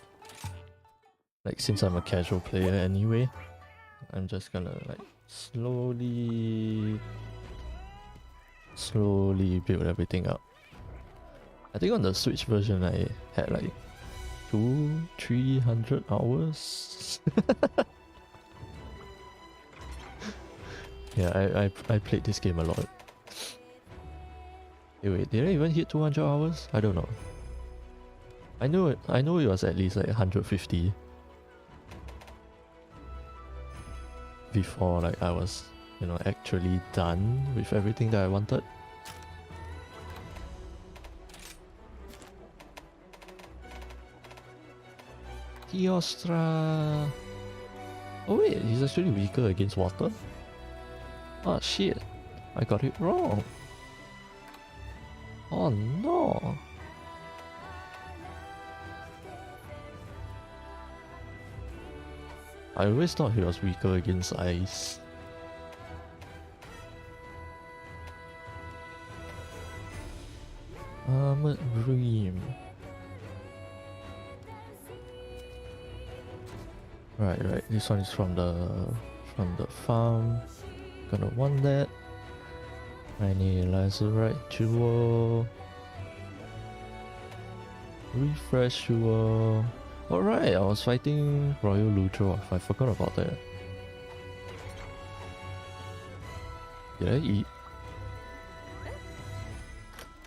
Like, since I'm a casual player anyway, I'm just gonna like slowly build everything up. I think on the Switch version I had like 200-300 hours. Yeah, I played this game a lot. Hey, wait, did I even hit 200 hours? I don't know. I know it was at least like 150 before like I was, you know, actually done with everything that I wanted. Kiostra. Oh wait, he's actually weaker against water. Oh shit, I got it wrong. Oh no. I always thought he was weaker against ice. Armored Dream. Right. This one is from the farm. Gonna want that. I need Lazurite Jewel. Refresh Jewel. Alright, I was fighting Royal Ludroth. I forgot about that. Did I eat?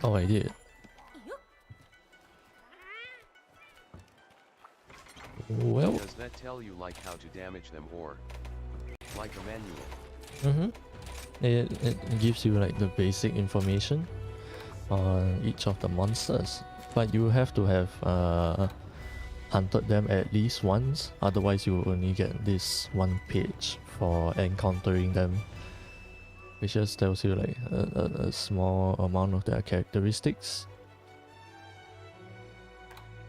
Oh, I did. Well. Does that tell you like how to damage them or like a manual? It gives you like the basic information on each of the monsters, but you have to have hunted them at least once, otherwise you will only get this one page for encountering them, which just tells you like a small amount of their characteristics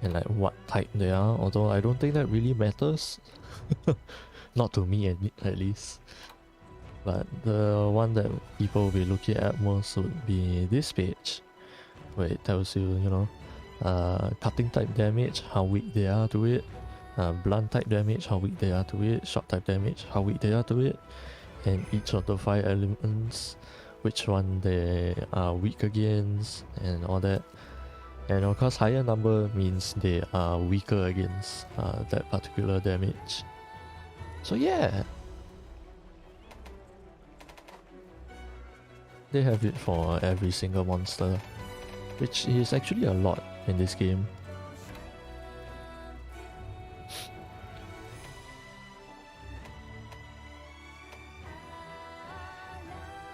and like what type they are, although I don't think that really matters. Not to me at least. But the one that people will be looking at most would be this page, where it tells you, you know, cutting type damage, how weak they are to it, blunt type damage, how weak they are to it, short type damage, how weak they are to it, and each of the 5 elements, which one they are weak against, and all that. And of course, higher number means they are weaker against that particular damage. So yeah, they have it for every single monster, which is actually a lot in this game.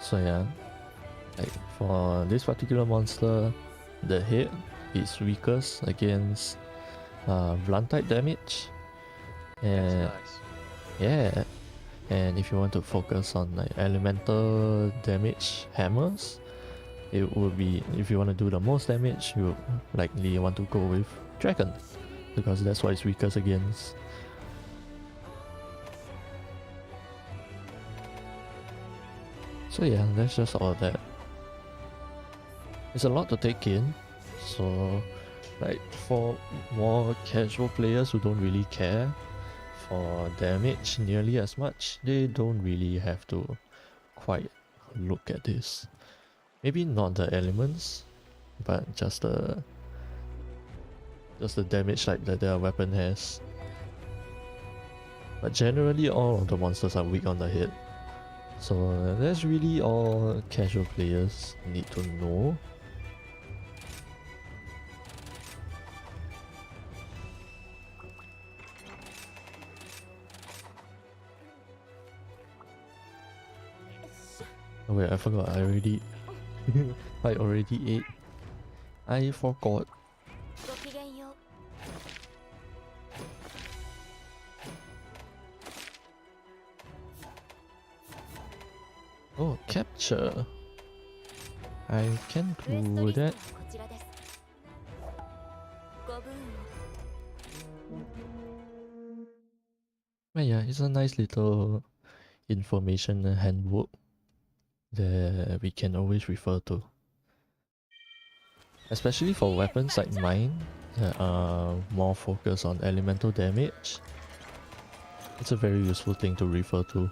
So yeah, like for this particular monster, the head is weakest against blunt type damage, and That's nice. yeah, and if you want to focus on like elemental damage hammers, it would be, if you want to do the most damage, you likely want to go with dragon, because that's what it's weakest against. So yeah, that's just all that. It's a lot to take in, so like for more casual players who don't really care for damage nearly as much, they don't really have to quite look at this. Maybe not the elements, but just the damage type that their weapon has. But generally all of the monsters are weak on the hit. So that's really all casual players need to know. Oh wait, I forgot. I already ate. I forgot. ごきげんよう。 Oh, capture. I can ウエスト do リストは that. こちらです。ご分を。 But yeah, it's a nice little information handbook that we can always refer to. Especially for weapons like mine that are more focused on elemental damage. It's a very useful thing to refer to.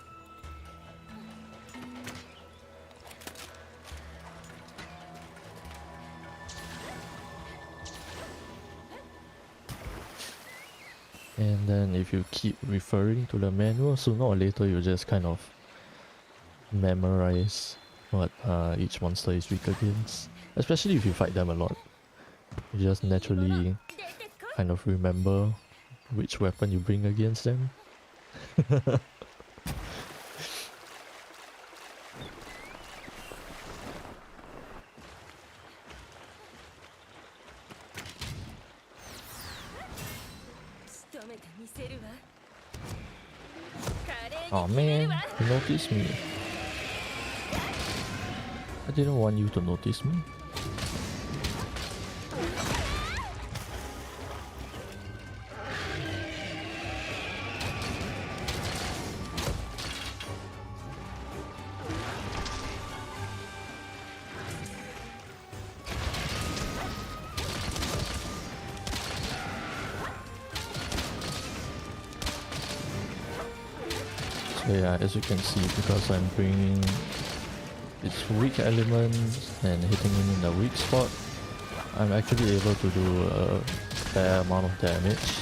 And then if you keep referring to the manual, sooner or later you just kind of memorize what each monster is weak against. Especially if you fight them a lot. You just naturally 出てこい。 kind of remember which weapon you bring against them. 仕留めてみせるわ。華麗 Oh に決める man, わ。 you noticed me. I didn't want you to notice me. So yeah, as you can see, because I'm bringing its weak elements and hitting him in the weak spot, I'm actually able to do a fair amount of damage.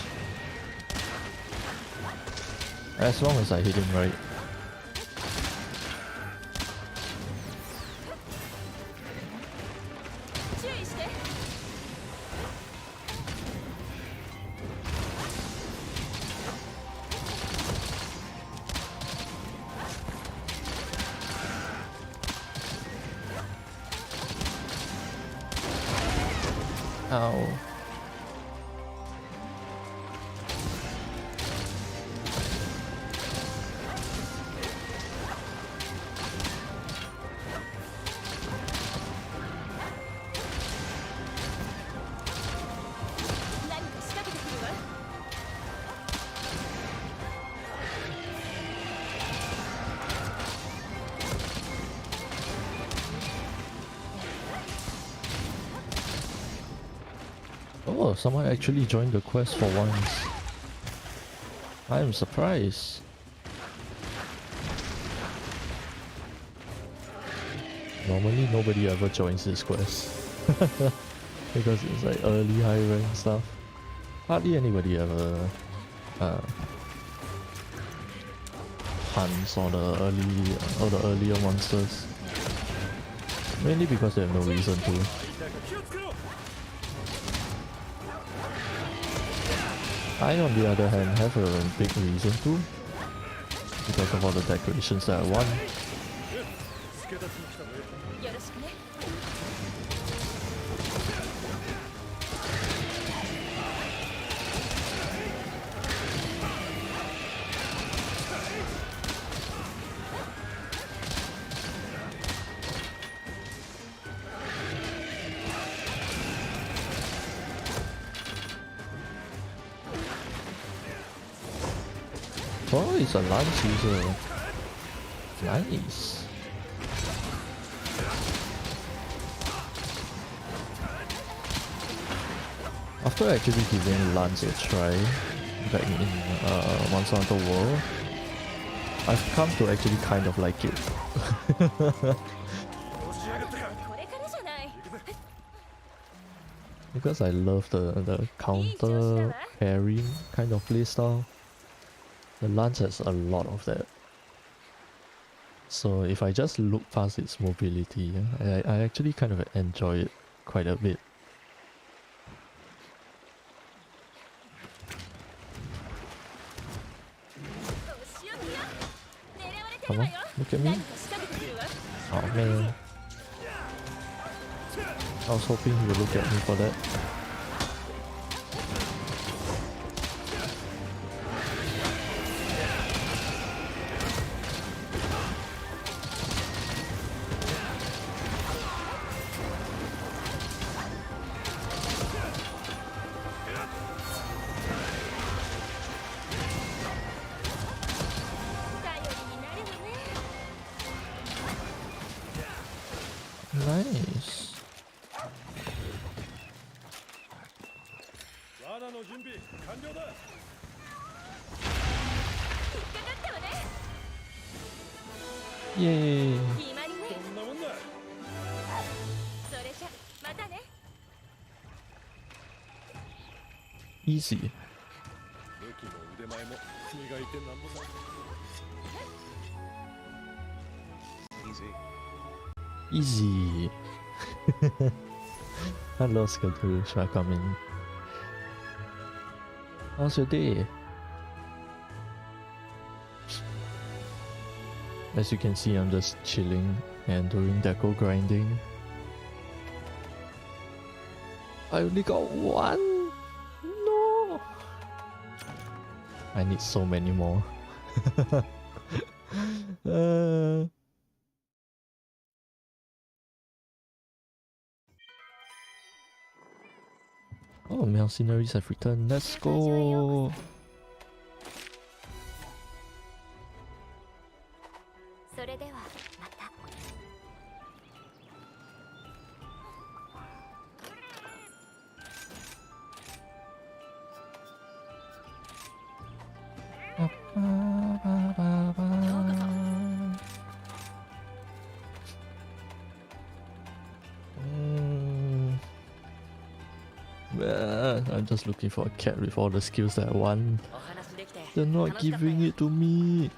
As long as I hit him right. Ow. Oh, someone actually joined the quest for once. I am surprised. Normally nobody ever joins this quest. Because it's like early high rank stuff. Hardly anybody ever hunts all the earlier monsters. Mainly because they have no reason to. I, on the other hand, have a big reason to, because of all the decorations that I want. Oh, it's a lance user. Nice. After actually giving Lance a try back in Monster Hunter World, I've come to actually kind of like it. Because I love the counter pairing kind of playstyle. The Lance has a lot of that. So if I just look past its mobility, I actually kind of enjoy it quite a bit. Come on, look at me. Oh man. I was hoping he would look at me for that. Nice. Yay. Easy. Easy. Easy. Hello, Skadoo. Should I come in? How's your day? As you can see, I'm just chilling and doing deco grinding. I only got one! No! I need so many more. Oh, mercenaries have returned. Let's go! I'm just looking for a cat with all the skills that I want. They're not giving it to me.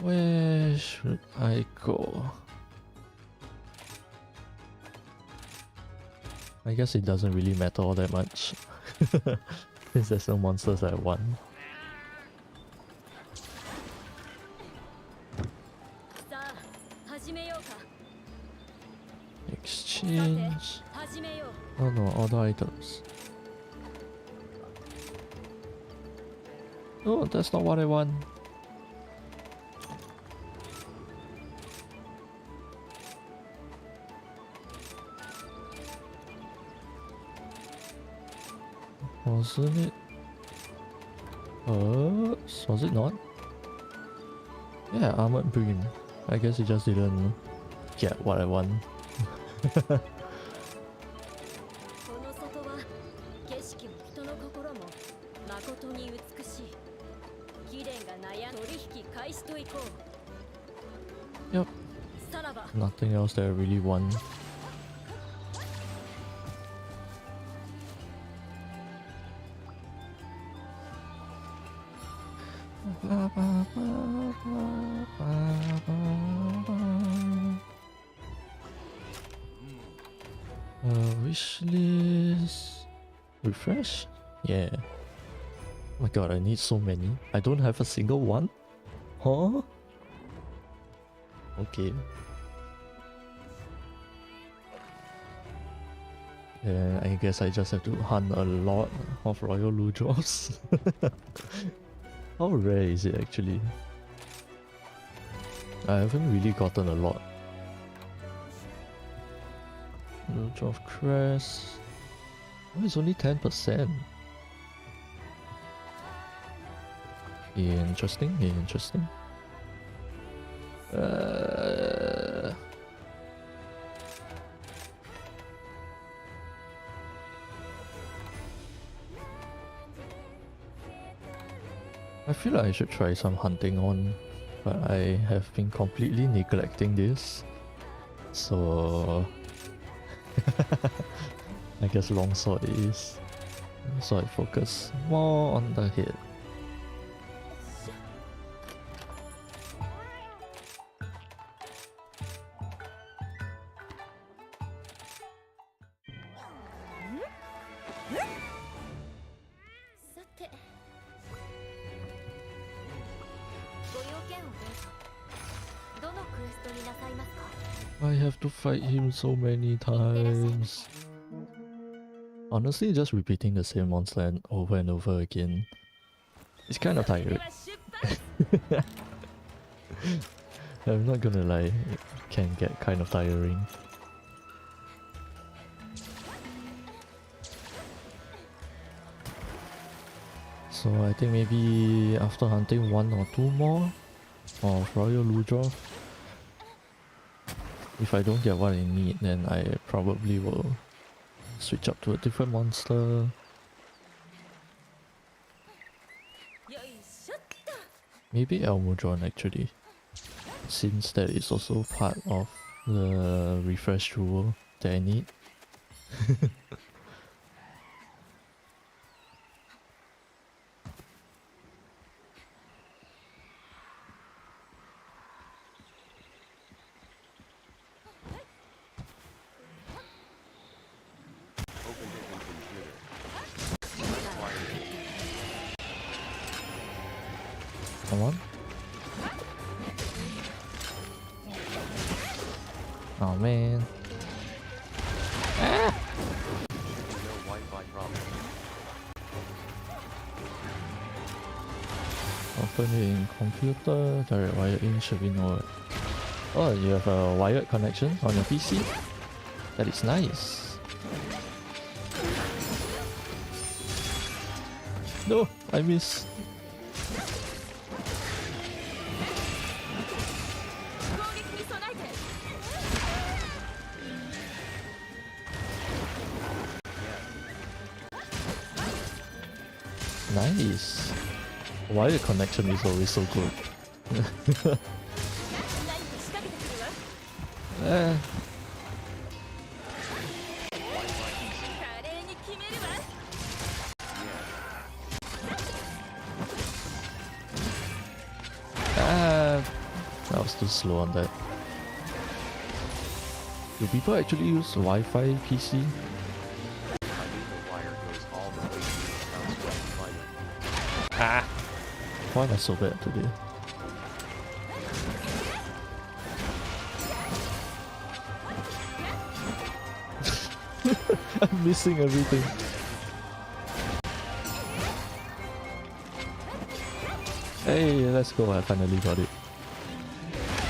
Where should I go? I guess it doesn't really matter all that much. Since there's no monsters I want. Exchange. Oh no, order items. Oh, that's not what I want. Wasn't it? Was it not? Yeah, armored beam. I guess it just didn't get what I want. Yep. Nothing else that I really want. Wish list. Refresh? Yeah. Oh my god, I need so many. I don't have a single one? Huh? Okay. Yeah, I guess I just have to hunt a lot of Royal Ludros. How rare is it actually? I haven't really gotten a lot. Ludro Crest. Oh, it's only 10%. Interesting, interesting. I feel like I should try some hunting on, but I have been completely neglecting this. So I guess longsword it is. So I focus more on the head. I have to fight him so many times. Honestly, just repeating the same monster over and over again, it's kind of tired. I'm not gonna lie, it can get kind of tiring. So I think maybe after hunting 1 or 2 more of Royal Ludroth, if I don't get what I need, then I probably will switch up to a different monster. Maybe Elmodron actually, since that is also part of the refresh jewel that I need. Open hidden computer. Acquired. Come on. Oh man. Ah! No Wi-Fi problem. Open it in computer, direct wired in should be no. Oh, you have a wired connection on your PC? That is nice. No, I missed. Nice. Wired connection is always so good. Eh. I was too slow on that. Do people actually use Wi-Fi PC? I mean the wire goes all the way to the house right finder. Ah! Why am I so bad today? I'm missing everything. Hey, let's go, I finally got it.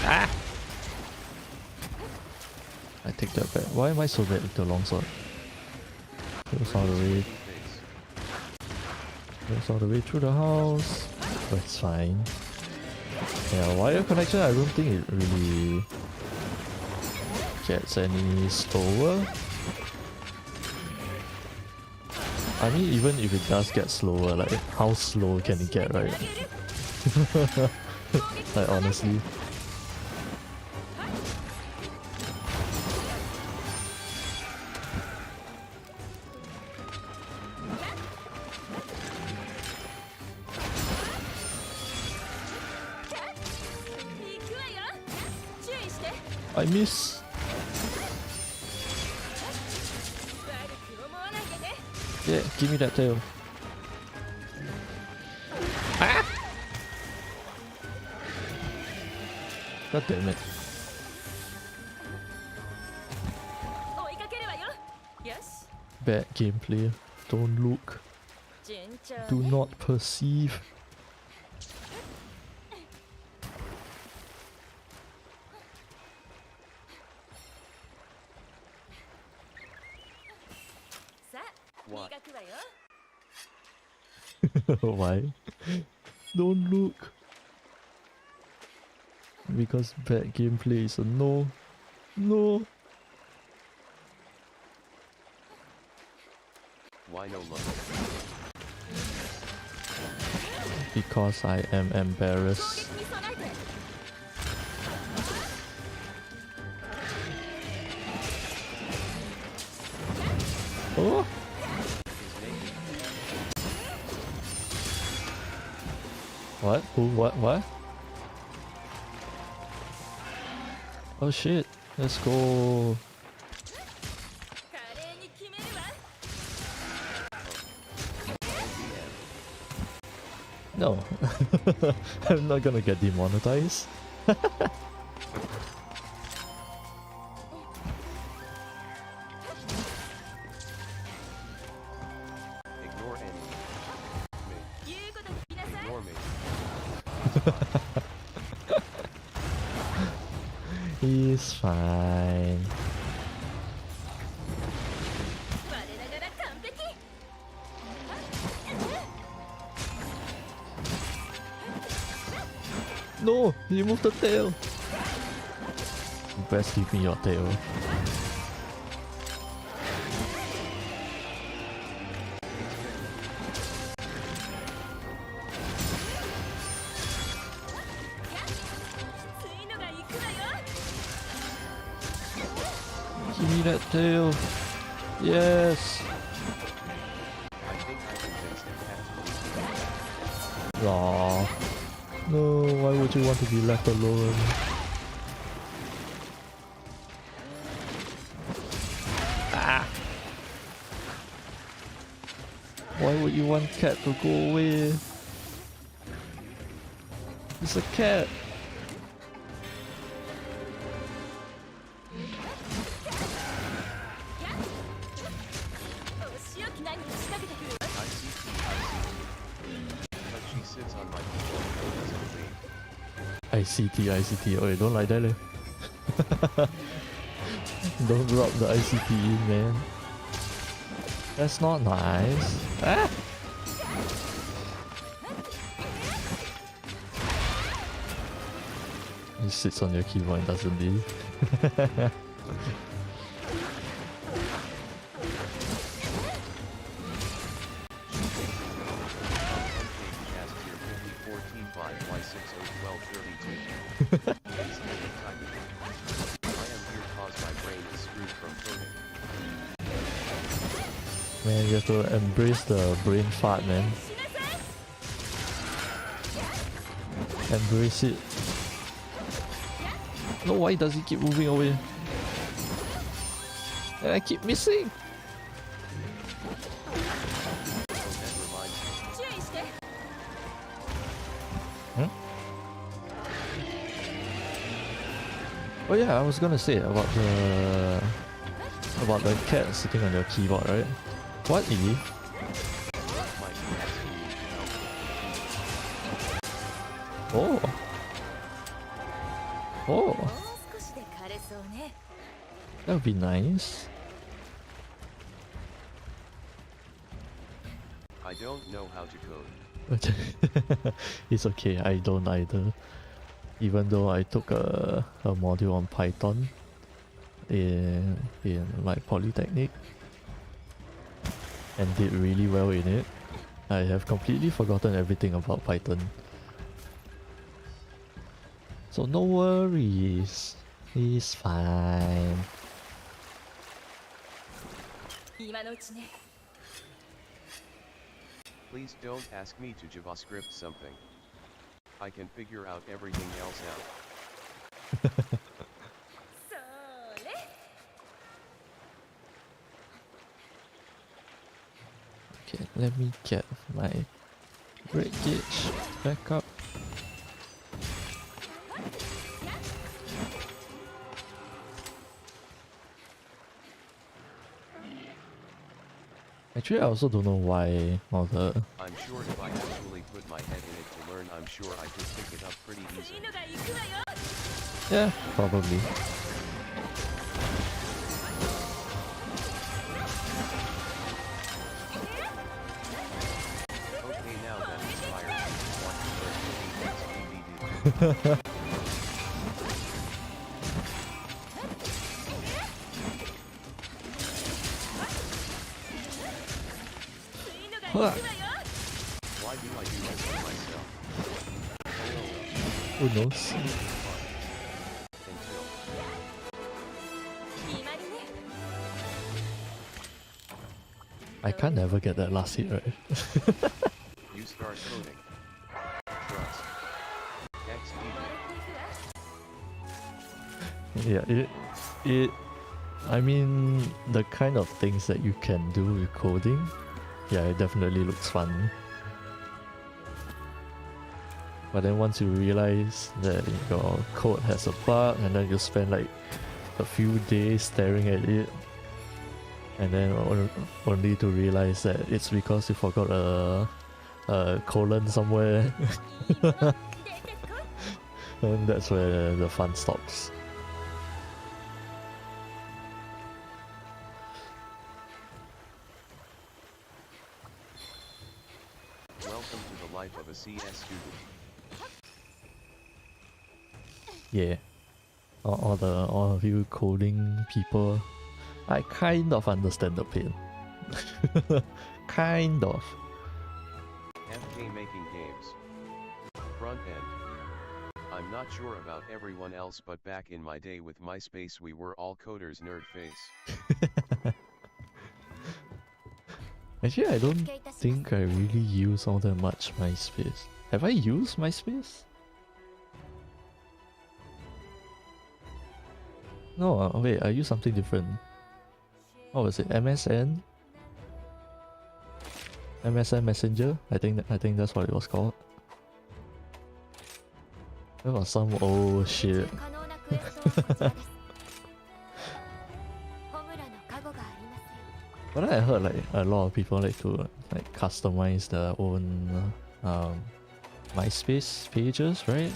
Ah! I take that back. Why am I so bad with the longsword? Goes all the way. Goes all the way through the house. That's fine. Yeah, wire connection, I don't think it really gets any slower. I mean, even if it does get slower, like how slow can it get, right? Like honestly. I miss. Yeah, give me that tail. Ah! God damn it. Bad gameplay. Don't look. Do not perceive. What? Why? Don't look. Because bad gameplay is a no. No. Why no look? because I am 衝 embarrassed. 撃に備えて Oh! What? Who? What? Oh shit! Let's go. 華麗に決めるわ No, I'm not gonna get demonetized. Ignore any. Me. 言うこと聞きなさい Ignore me. He's fine. 我ながら完璧 No, you moved the tail. Best give me your tail. Give me that tail. Yes. I think I convinced him half to leave me. Aww. No, why would you want to be left alone? Ah! Why would you want cat to go away? It's a cat. But she sits on my floor and doesn't leave. ICT. Oh, don't like that, leh. Don't rub the ICT in, man. That's not nice. Ah! He sits on your keyboard and doesn't leave. Man, you have to embrace the brain fart, man. Embrace it. No, why does he keep moving away? And I keep missing. Hmm? Oh yeah, I was gonna say about the cat sitting on your keyboard, right? What if? Oh. Oh. もう少しで枯れそうね That would be nice. I don't know how to code. It's okay, I don't either. Even though I took a module on Python in my polytechnic and did really well in it, I have completely forgotten everything about Python. So no worries, he's fine. 今のうちね Please don't ask me to JavaScript something. I can figure out everything else out. それ Okay, let me get my brake gauge back up. Actually, I also don't know why all the... I'm sure if I actually put my head in it to learn, I'm sure I could pick it up pretty 次 easily. のが行くわよ Yeah, probably. Okay, now that inspired me, want to learn coding next DVD. Huh. Why do I do this to myself? Who knows? Until 決まりね I can't ever get that last hit right. you start coding. Trust. XD. 終わっていくわ Yeah, I mean, the kind of things that you can do with coding, yeah, it definitely looks fun. But then once you realize that your code has a bug, and then you spend like a few days staring at it, and then only to realize that it's because you forgot a colon somewhere, 出てこい and that's where the fun stops. Welcome to the life of a CS student. Yeah, all of you coding people, I kind of understand the pain. Kind of. FK making games. Front end. I'm not sure about everyone else, but back in my day with MySpace we were all coders nerd face. Actually, I don't think I really use all that much MySpace. Have I used MySpace? No, wait, I used something different. What was it? MSN? MSN Messenger? I think that's what it was called. That was some old shit. 可能なクエストはこちらですホムラの加護がありません But I heard like a lot of people like to like customize their own MySpace pages, right?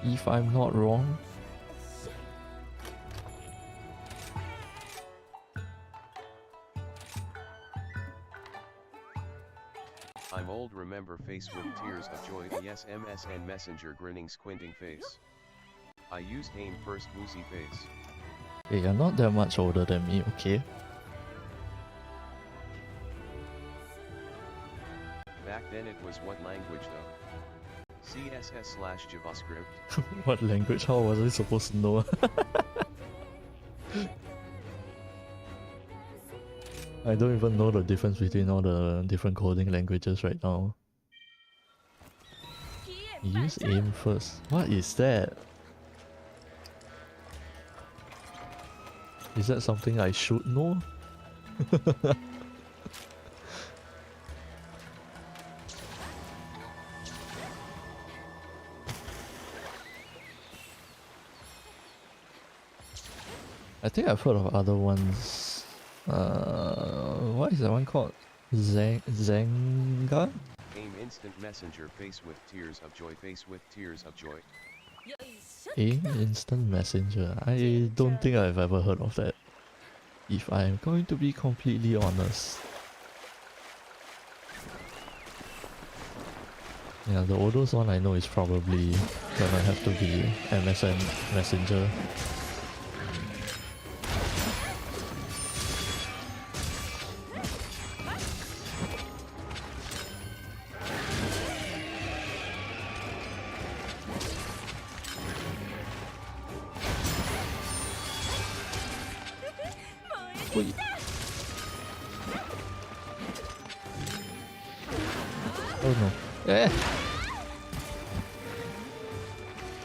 If I'm not wrong. I'm old, remember face with tears of joy, the MSN messenger grinning squinting face. I used Aime first, woozy face. Hey, you're not that much older than me, okay? Back then it was what language though? CSS/JavaScript. What language? How was I supposed to know? I don't even know the difference between all the different coding languages right now. Use aim first. What is that? Is that something I should know? I think I've heard of other ones. What is that one called? Zenga? Aime instant messenger face with tears of joy, face with tears of joy. よいしょ Aim instant messenger. I don't think I've ever heard of that. If I'm going to be completely honest. Yeah, the oldest one I know is probably gonna have to be MSN Messenger. Wait. Oh no. Eh!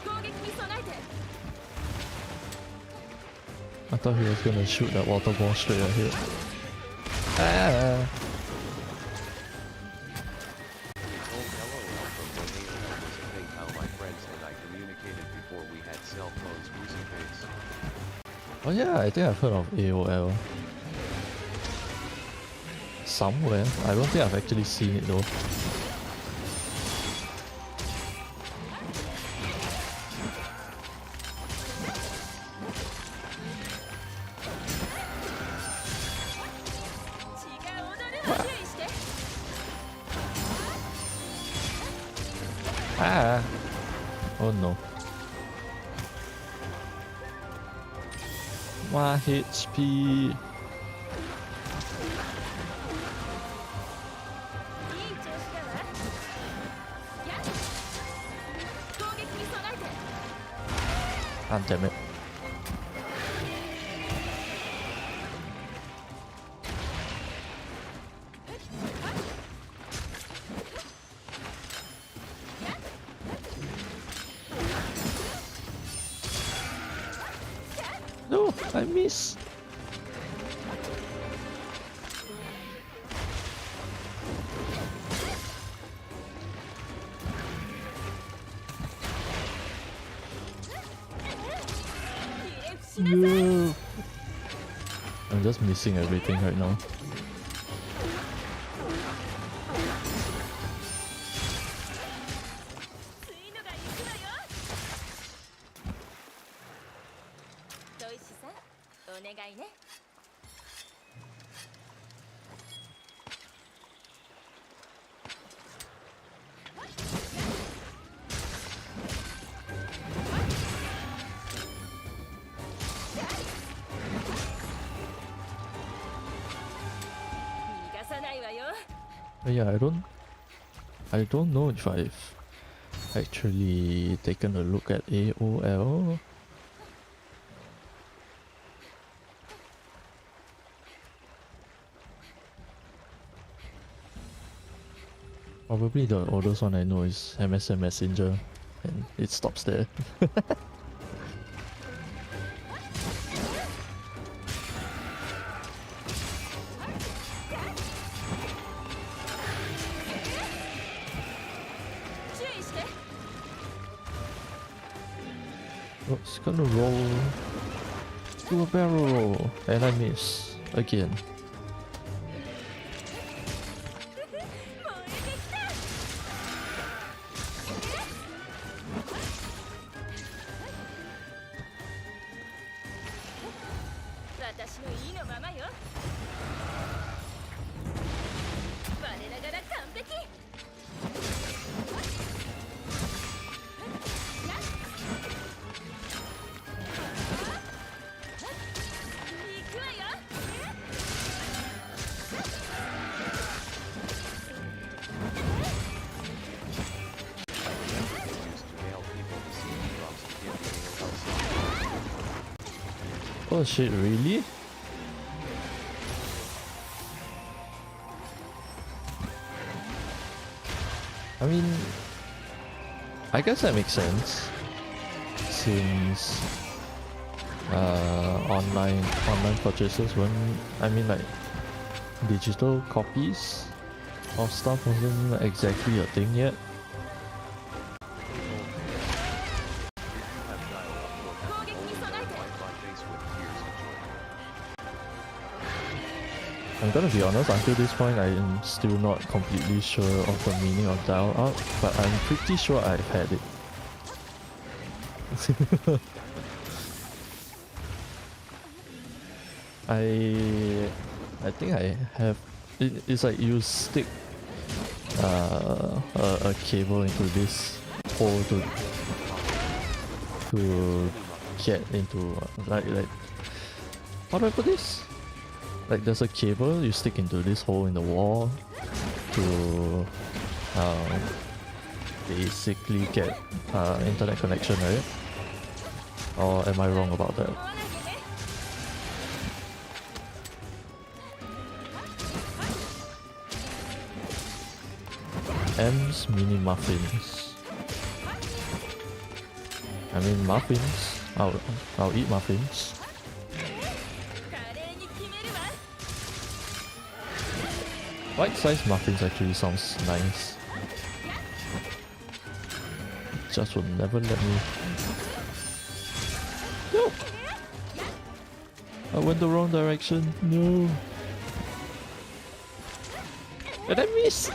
攻撃に備えて I thought he was gonna shoot that water ball straight ahead. Ah! Oh, LOL from when AOL was a thing, how my friends and I communicated before we had cell phones, woozy face. Oh yeah, I think I've heard of AOL. Somewhere. I don't think I've actually seen it though. Ah! Oh no. 1 HP. いい調子だわやっ Ah, damn it. No, I miss. No. I'm just missing everything right now. Yeah, I don't know if I've actually taken a look at AOL. Probably the oldest one I know is MSN Messenger, and it stops there. Oh, it's gonna roll to a barrel roll, and I miss again. Oh shit, really? I mean, I guess that makes sense, since online purchases weren't, I mean, like, digital copies of stuff wasn't exactly a thing yet. I'm gonna be honest, until this point I am still not completely sure of the meaning of dial up, but I'm pretty sure I've had it. I think I have. It's like you stick a cable into this hole to get into like how do I put this? Like there's a cable you stick into this hole in the wall to basically get internet connection, right? Or am I wrong about that? M's mini muffins. I mean muffins. I'll eat muffins. Bite-sized muffins actually sounds nice. Just will never let me. No! I went the wrong direction. No. And I missed.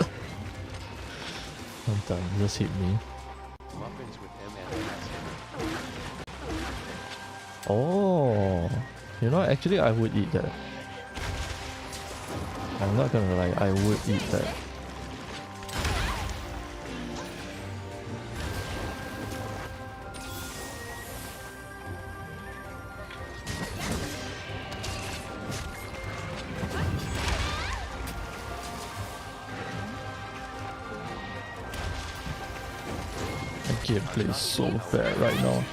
I'm done. Just hit me. Muffins with M&Ms. Oh, you know, actually, I would eat that. I'm not gonna lie, I would eat that. The gameplay is so bad right now.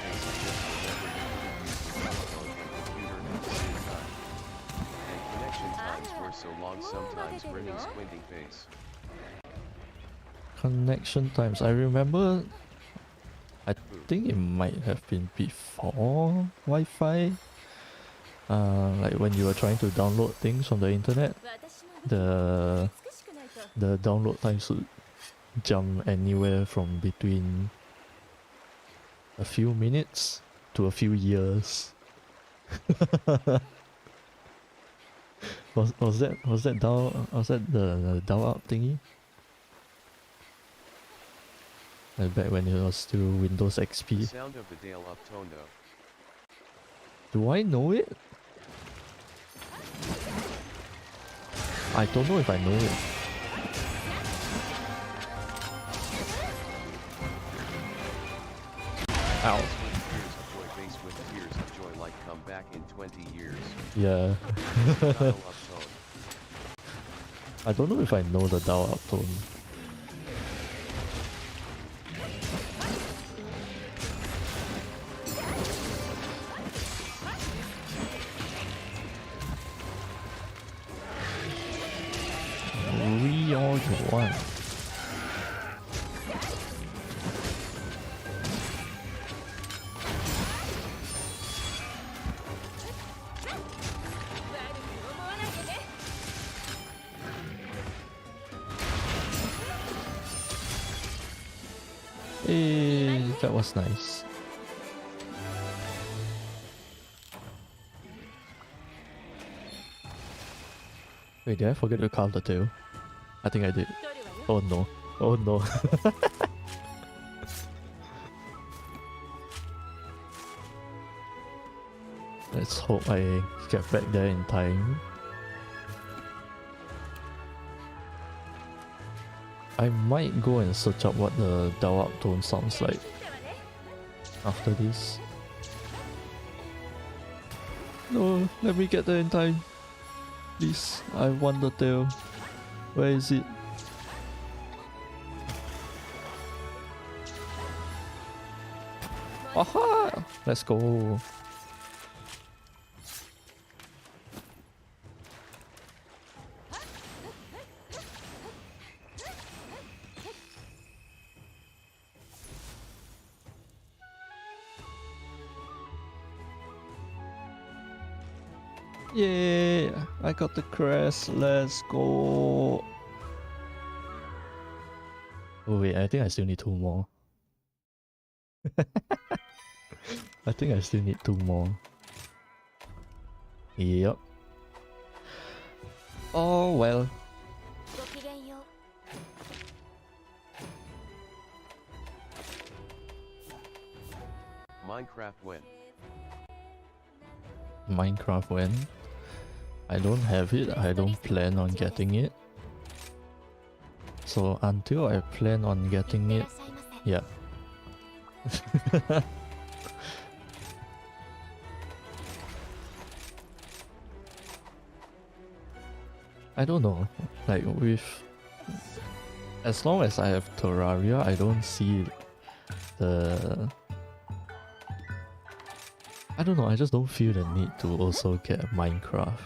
long sometimes grinning squinting face. Connection times. I remember. I think it might have been before Wi-Fi. Like when you were trying to download things from the internet, the download time should jump anywhere from between a few minutes to a few years. was that the dial up thingy? Like back when it was still Windows The XP. sound of the Dale up tondo. Do I know it? I don't know if I know it. Ow. With tears of joy face with tears of joy like come back in 20 years. Yeah. Dial up tone. I don't know if I know the dial up tone. Reorder one. Hey, that was nice. Wait, did I forget to carve the tail? I think I did. Oh no. Oh no. Let's hope I get back there in time. I might go and search up what the dial up tone sounds like after this. No, let me get there in time. Please, I want the tail. Where is it? Aha! Let's go. Yay! I got the crest. Let's go. Oh wait, I think I still need 2 more. I think I still need 2 more. Yep. Oh well. Minecraft when? Minecraft when? I don't have it, I don't plan on getting it. So until I plan on getting it, yeah. I don't know, like with... As long as I have Terraria, I don't see the... I don't know, I just don't feel the need to also get Minecraft.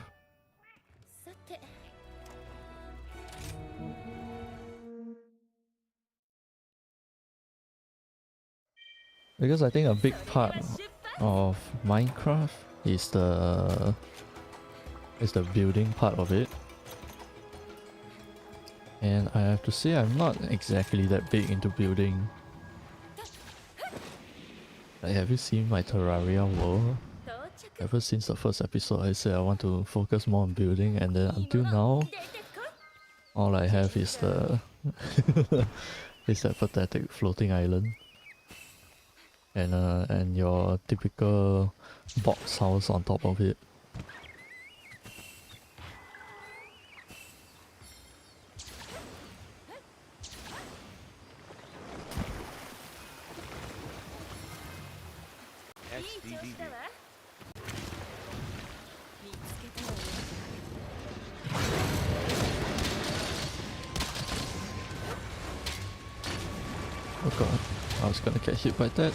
Because I think a big part of Minecraft is the building part of it. And I have to say I'm not exactly that big into building. Like, have you seen my Terraria world? Ever since the first episode I said I want to focus more on building, and then until now all I have is the is that pathetic floating island. And your typical box house on top of it. XDDD. Oh god, I was gonna get hit by that.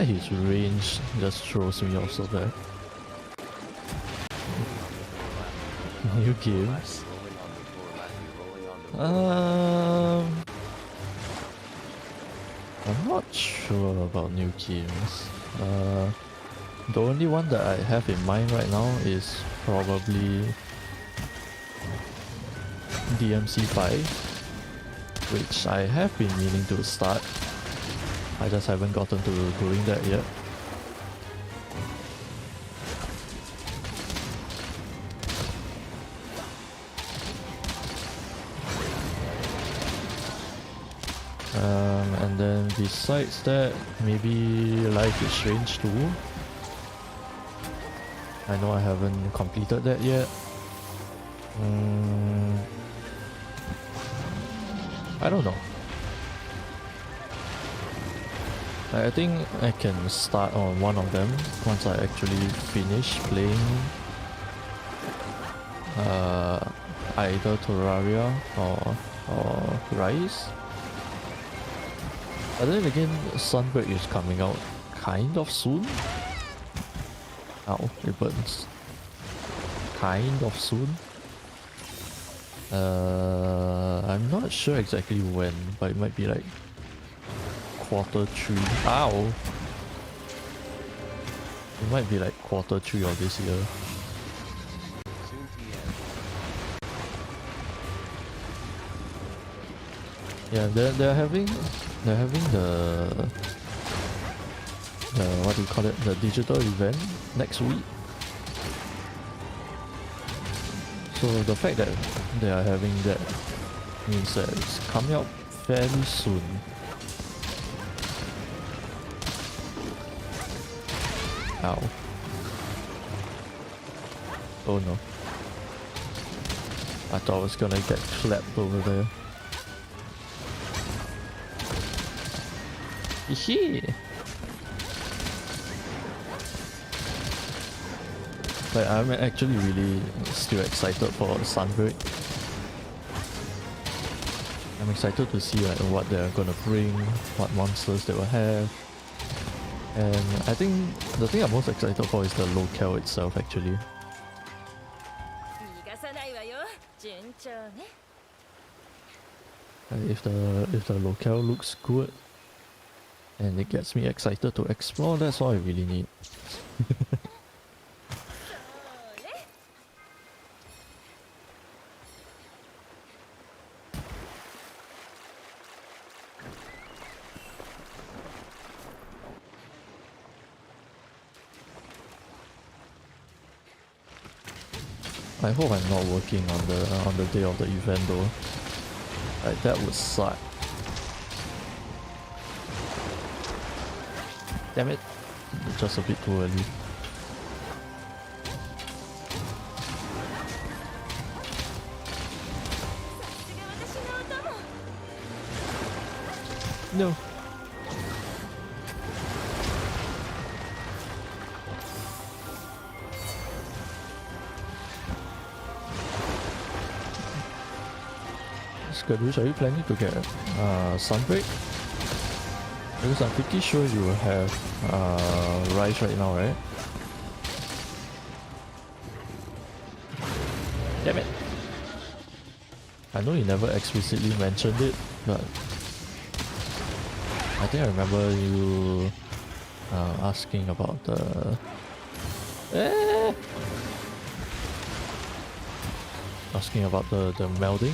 that his range just throws me off so bad. New games. I'm not sure about new games. The only one that I have in mind right now is probably DMC5, which I have been meaning to start. I just haven't gotten to doing that yet. And then besides that, maybe Life is Strange 2. I know I haven't completed that yet. I don't know. I think I can start on one of them once I actually finish playing either Terraria or Rise. But then again, Sunbreak is coming out kind of soon. Ow, it burns. Kind of soon. I'm not sure exactly when, but it might be like Q3. Ow! It might be like Q3 of this year. Soon TM. Yeah, they're having the what do you call it? The digital event next week. So the fact that they are having that means that it's coming out fairly soon. Ow. Oh no. I thought I was gonna get clapped over there. Hee. But I'm actually really still excited for Sunbreak. I'm excited to see like what they're gonna bring, what monsters they will have. And I think the thing I'm most excited for is the locale itself actually. 逃がさないわよ順調ね If the locale looks good and it gets me excited to explore, that's all I really need. I hope I'm not working on the day of the event though. Like that would suck. Damn it. Just a bit too early. No. Skadush, are you planning to get Sunbreak? Because I'm pretty sure you have Rise right now, right? Damn it! I know you never explicitly mentioned it, but I think I remember you asking about the... Asking about the melding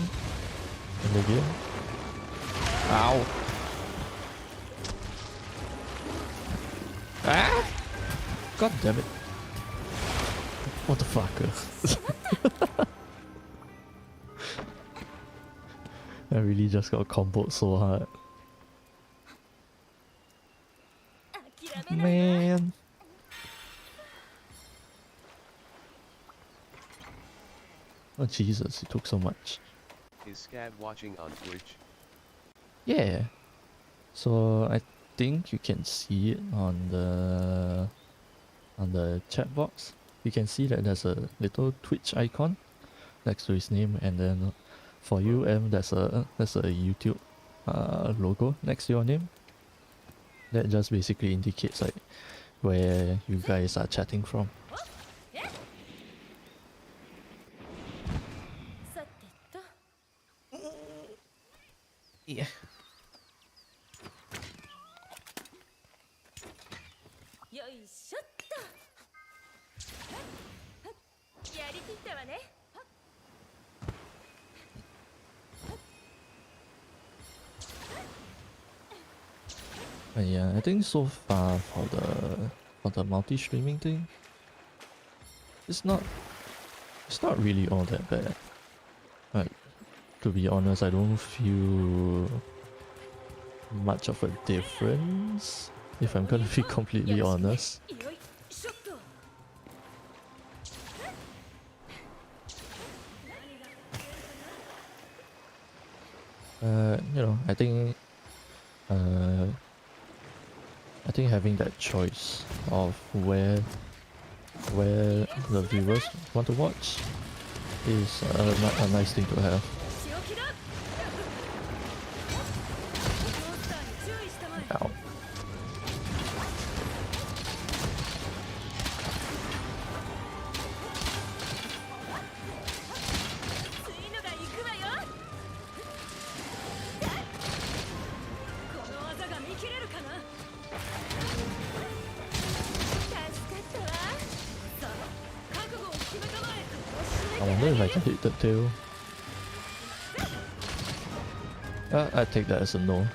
in the game. Ow! Ah! God damn it! What the fuck? I really just got comboed so hard. Man. Oh Jesus, it took so much. Is Scad watching on Twitch? Yeah. So I think you can see it on the chat box. You can see that there's a little Twitch icon next to his name, and then for you, there's a YouTube logo next to your name. That just basically indicates like where you guys are chatting from. さてと Yeah. よいしょっとやりきったわね But yeah, I think so far for the multi-streaming thing, it's not really all that bad. Like, to be honest, I don't feel much of a difference, if I'm gonna be completely honest. よいしょっと You know, I think having that choice of where the viewers want to watch is a nice thing to have. 仕置きだモンスターに注意したまえ Ow. 次のが行くわよこの技が見切れるかな助かったわさあ覚悟を決めたまえ I wonder if I can hit the tail. I take that as a no.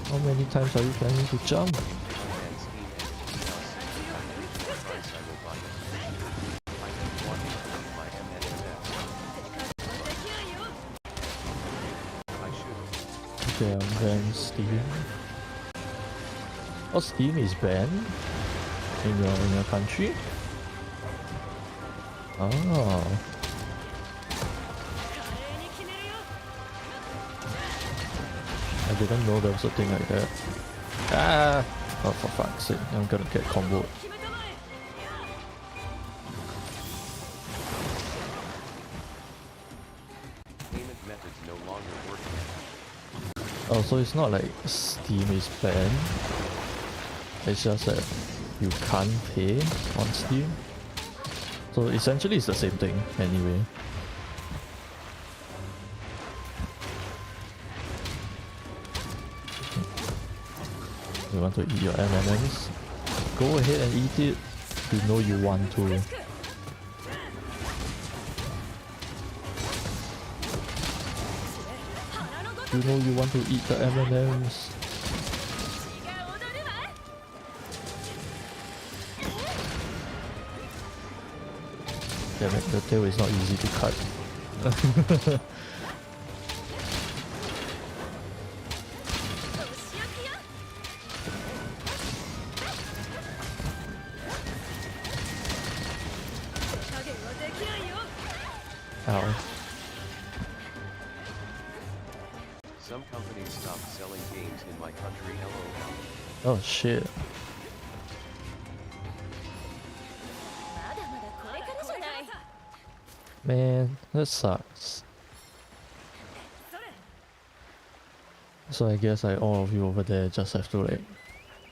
How many times are you planning to jump? And Steam and price I will buy it. I have wanted my MNFF. できないよ I should. Okay, then Steam. Oh, Steam is banned in your country? Ah. 華麗に決めるよ I didn't know there was a thing like that. Ah! Oh, for fuck's sake, I'm gonna get comboed. 決めたまえ Payment methods no longer working. Oh, so it's not like Steam is banned. It's just that you can't pay on Steam. So essentially it's the same thing anyway. You want to eat your M&Ms? Go ahead and eat it. You know you want to. You know you want to eat the M&Ms. 血が踊るわ Damn it, the tail is not easy to cut. お仕置きよ 手加減はできないよ Ow. Some companies stopped selling games in my country. LOL. Oh shit. まだまだこれからじゃない Man, that sucks. それ So I guess like all of you over there just have to like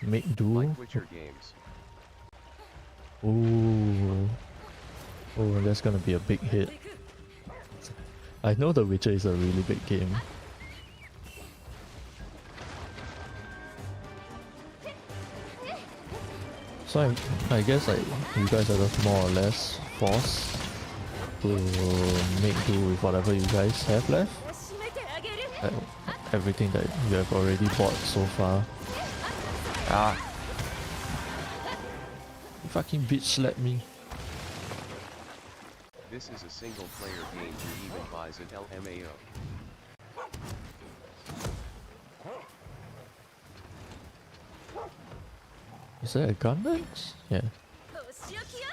make do. Like Witcher games. Ooh. Oh, that's gonna be a big hit. I know The Witcher is a really big game. So I guess like you guys are just more or less forced to make do with whatever you guys have left. 締めてあげる Like, everything that you have already bought so far. Ah! You fucking bitch slapped me. This is a single player game who even buys it LMAO. Is that a gun lens? Yeah. お仕置きよ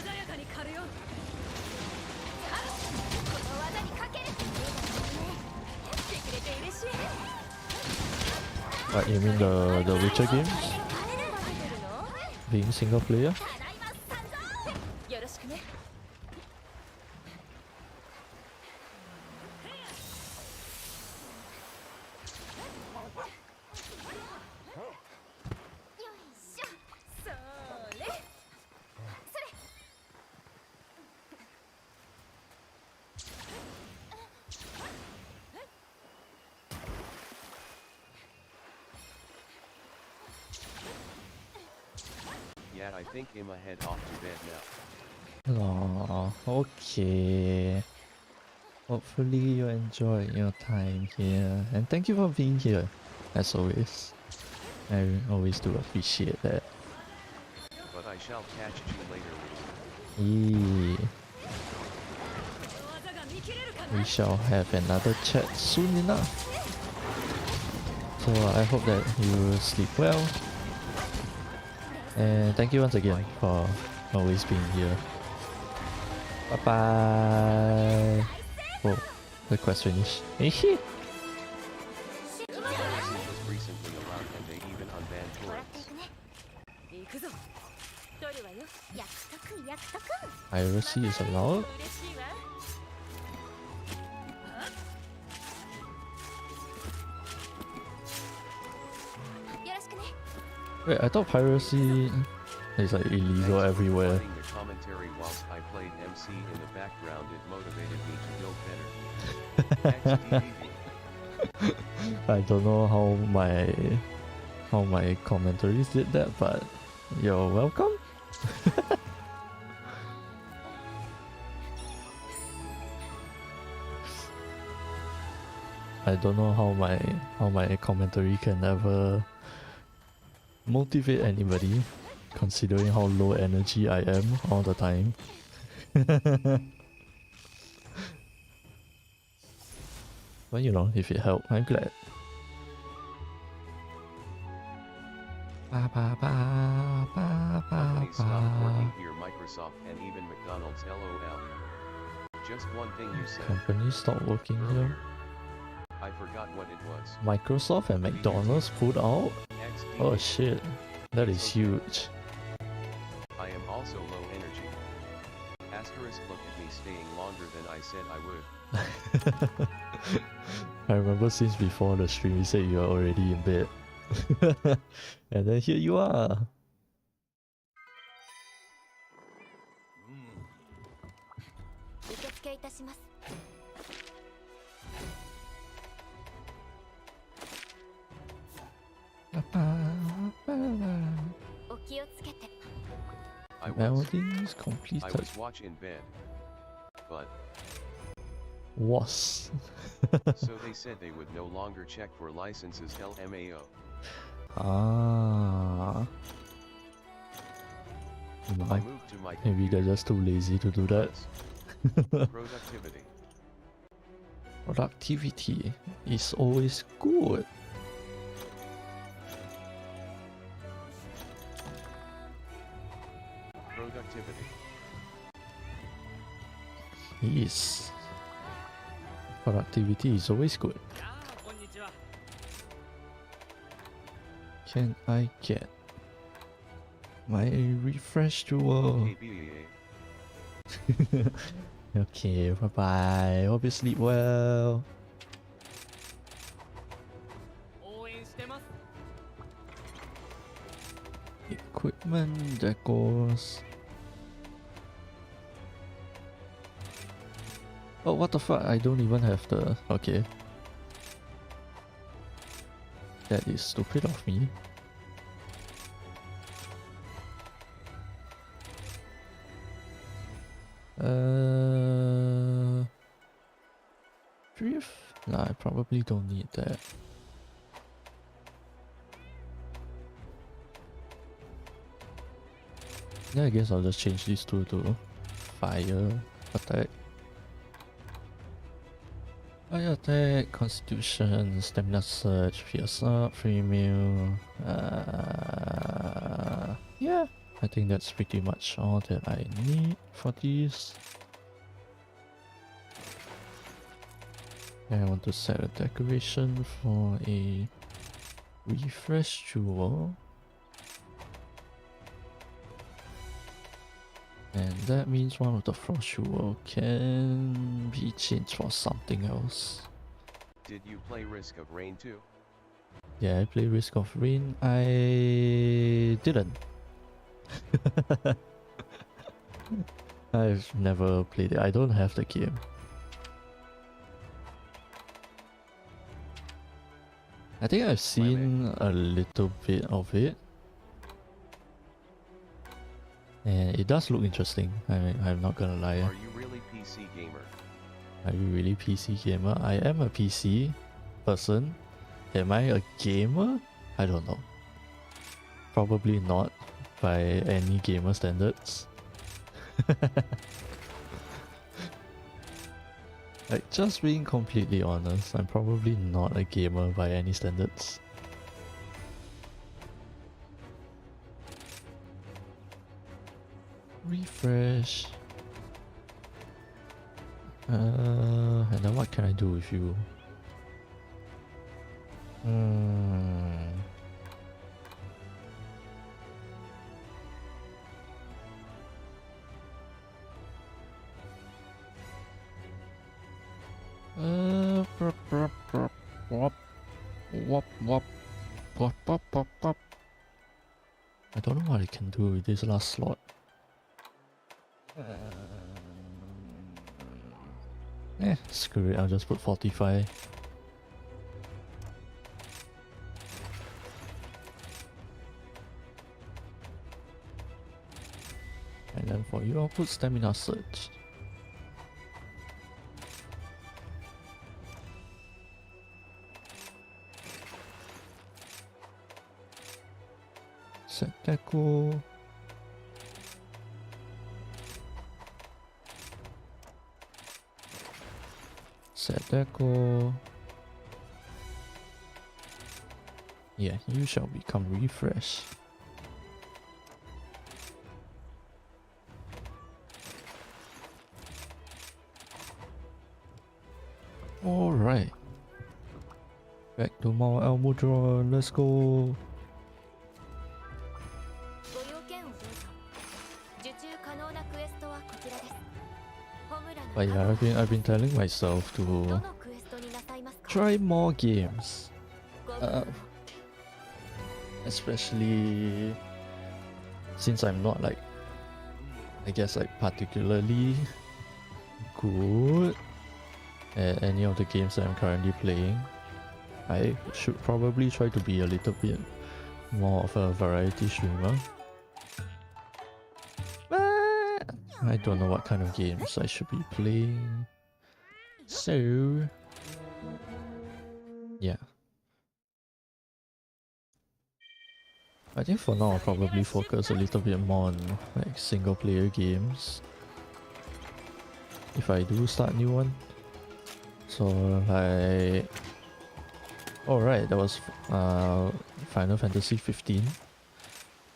鮮やかに狩るよこの技にかける What, you mean the Witcher games? Being single player? よろしくね。よいしょ。それ。それ。Yeah, I think Emma head off to bed now. Aw, okay. Hopefully you enjoy your time here. And thank you for being here, as always. I always do appreciate that. But I shall catch you later. Yeah. We shall have another chat soon enough. So I hope that you sleep well. And thank you once again for always being here. Bye bye. Oh, the quest finished. Rising was recently allowed and they even unbanned もらってい torrents. くね。行くぞ。取るわよ。約束約束。 Piracy is allowed? 嬉しいわ。よろしくね。 Wait, I thought piracy is like illegal Thanks for everywhere. recording the commentary whilst I played MC in the background. It motivated me to build better. XDDD. I don't know how my commentaries did that, but you're welcome. I don't know how my commentary can ever motivate anybody, considering how low energy I am all the time. But you know, if it helped, I'm glad. Ba ba ba ba ba Companies stopped ba. working here, Microsoft and even McDonald's. LOL. Just one thing you said Companies stop working here. earlier. I forgot what it was. Microsoft and McDonald's pulled out? XD. Oh shit, that is huge. I am also low energy. Asterisk, look at me staying longer than I said I would. I remember since before the stream you said you are already in bed. And then here you are. 受付いたします。 お気をつけて。 I was Melodies completed. watch in bed. But, Was. so they said they would no longer check for licenses LMAO. Ah. I No, moved to my maybe they're just too lazy to do that. Productivity. Productivity is always good. Productivity. Yes. Productivity is always good. やあこんにちは。 Can I get my refresh jewel? ABA. Okay, bye bye. Hope you sleep well. 応援してます。 Equipment decos. Oh, what the fuck? I don't even have the. Okay. That is stupid of me. Drift? Nah, I probably don't need that. Yeah, I guess I'll just change these two to fire attack. Fire attack, constitution, stamina surge, fierce up, free meal. Yeah, I think that's pretty much all that I need for these. And I want to set a decoration for a Refresh jewel. And that means one of the frost jewel can be changed for something else. Did you play Risk of Rain too? Yeah, I play Risk of Rain. I didn't. I've never played it. I don't have the game. I think I've seen a little bit of it. And it does look interesting. I'm not gonna lie. Are you really PC gamer? Are you really PC gamer? I am a PC person. Am I a gamer? I don't know. Probably not by any gamer standards. Like, just being completely honest, I'm probably not a gamer by any standards. Refresh. And then what can I do with you? I don't know what I can do with this last slot. Screw it, I'll just put 45. And then for you, I'll put Stamina Surge. Set deco. Set deco. Yeah, you shall become refreshed. Alright. Back to Mount Almudron, let's go. But yeah, I've been telling myself to try more games. Especially since I'm not like, I guess like particularly good at any of the games that I'm currently playing. I should probably try to be a little bit more of a variety streamer. I don't know what kind of games I should be playing. So yeah. I think for now I'll probably focus a little bit more on like single player games. If I do start a new one. So like, alright, that was Final Fantasy 15.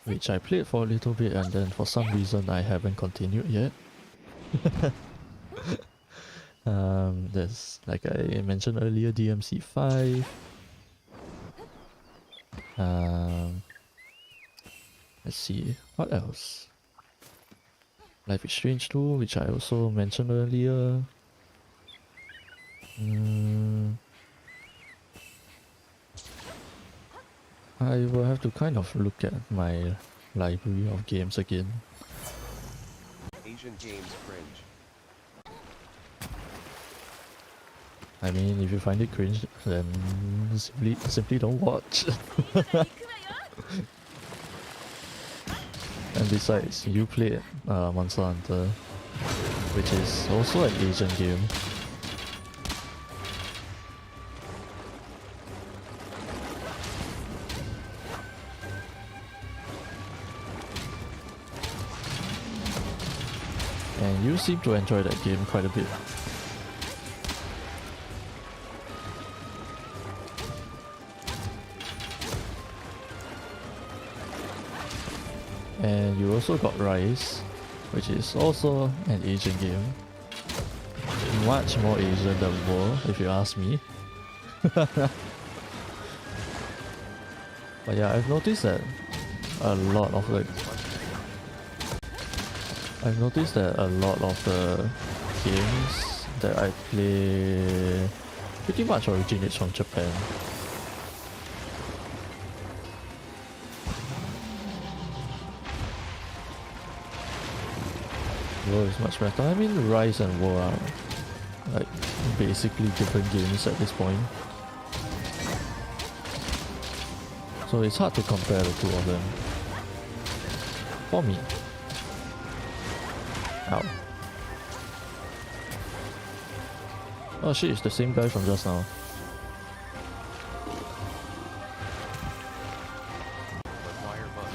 Which I played for a little bit and then for some reason I haven't continued yet. There's, like I mentioned earlier, DMC 5. Let's see, what else? Life is Strange 2, which I also mentioned earlier. I will have to kind of look at my library of games again. Asian games cringe. I mean, if you find it cringe, then simply don't watch. And besides, you played Monster Hunter, which is also an Asian game. And you seem to enjoy that game quite a bit. And you also got Rise, which is also an Asian game. Much more Asian than War, if you ask me. But yeah, I've noticed that a lot of the games that I play pretty much originates from Japan. World is much better. I mean, Rise and War are like basically different games at this point. So it's hard to compare the two of them. For me. Ow. Oh shit, it's the same guy from just now. But wire bug.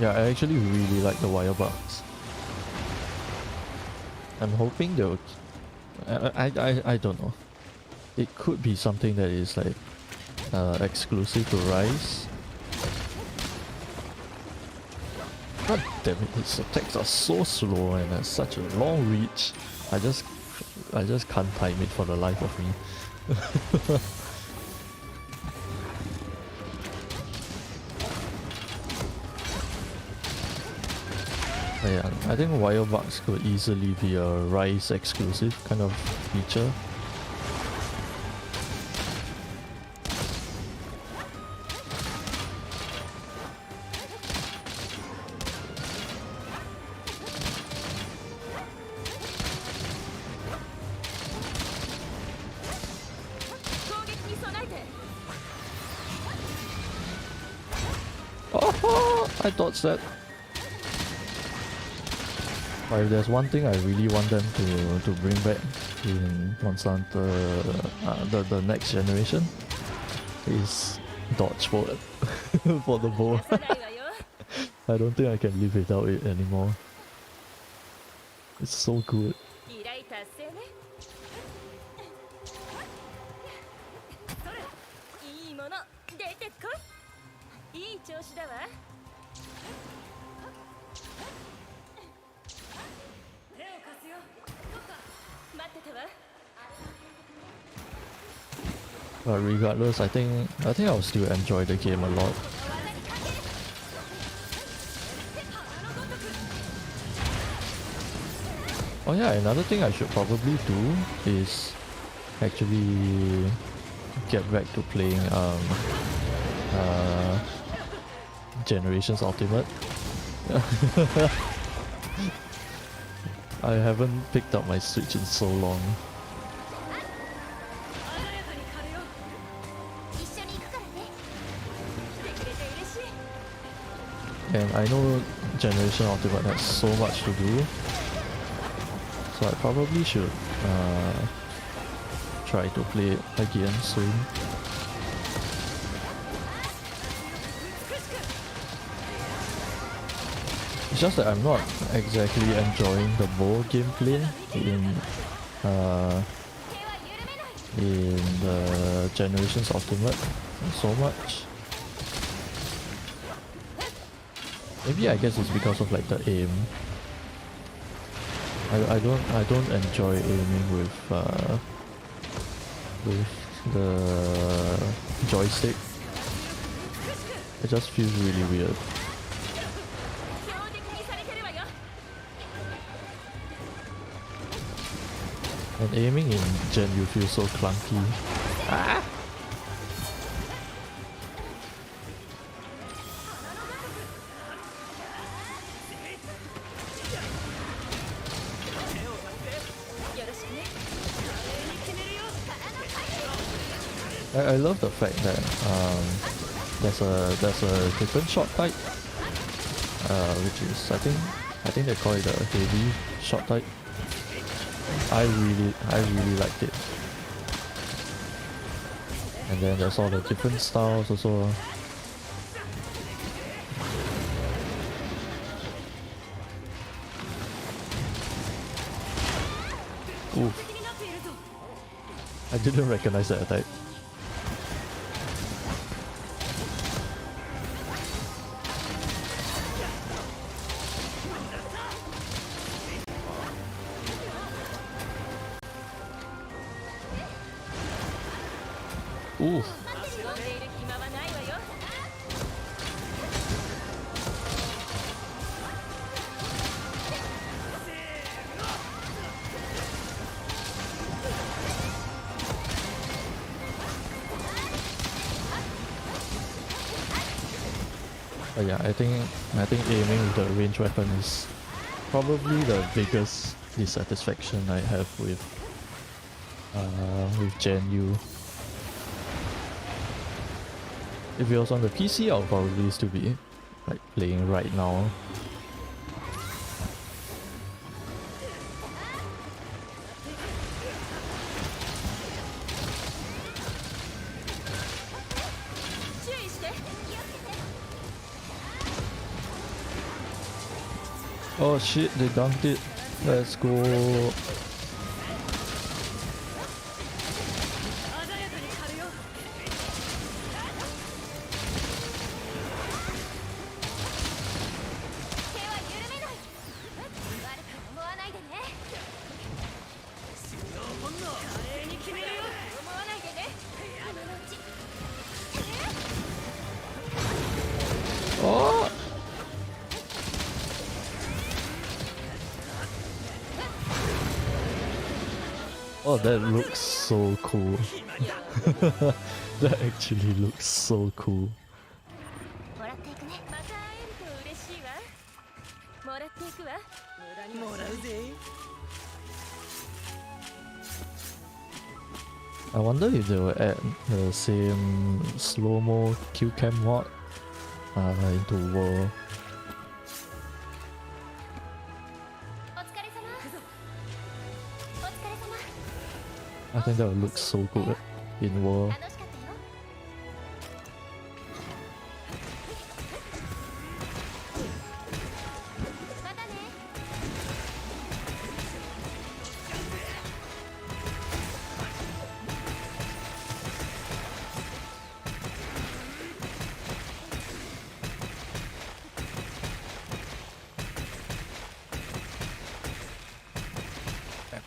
Yeah, I actually really like the wire bugs. I'm hoping they'll... I don't know. It could be something that is like exclusive to Rise. God damn it, his attacks are so slow and has such a long reach. I just can't time it for the life of me. But yeah, I think wire bugs could easily be a Rise exclusive kind of feature. Oh, I dodged that. But if there's one thing I really want them to bring back in Monster Hunter, the next generation, is dodge forward for the bow. I don't think I can live without it anymore. It's so good. 依頼達成ね。それ、いいもの出てこい。いい調子だわ。手を貸すよ。待っててわ。 But regardless, I think I'll still enjoy the game a lot. Oh yeah, another thing I should probably do is actually get back to playing Generations Ultimate. I haven't picked up my Switch in so long. And I know Generation Ultimate has so much to do, so I probably should try to play it again soon. It's just that I'm not exactly enjoying the bow gameplay in the Generations Ultimate so much. Maybe I guess it's because of like the aim. I don't enjoy aiming with the joystick. It just feels really weird. And aiming in Gen U feels so clunky. Ah! I love the fact that there's a different shot type, which is I think they call it a heavy shot type. I really liked it. And then there's all the different styles also. Oof. I didn't recognize that attack. Ooh. 遊んでいる暇はないわよ。 But yeah, I think aiming with the ranged weapon is probably the biggest dissatisfaction I have with Gen U. If it was on the PC, I'll probably still be like playing right now. Oh shit, they dunked it. Let's go. 鮮やかに狩るよ。手は緩めない。悪く思わないでね。華麗に決めるよ。思わないでね。今のうち。Oh! Oh, that looks so cool. That actually looks so cool. もらっていくね。また会えると嬉しいわ。もらっていくわ。無駄にもらうぜ。 I wonder if they will add the same slow-mo Q-cam mod into World. お疲れ様。お疲れ様。 I think that would look so good in World. 楽しかったよ。またね。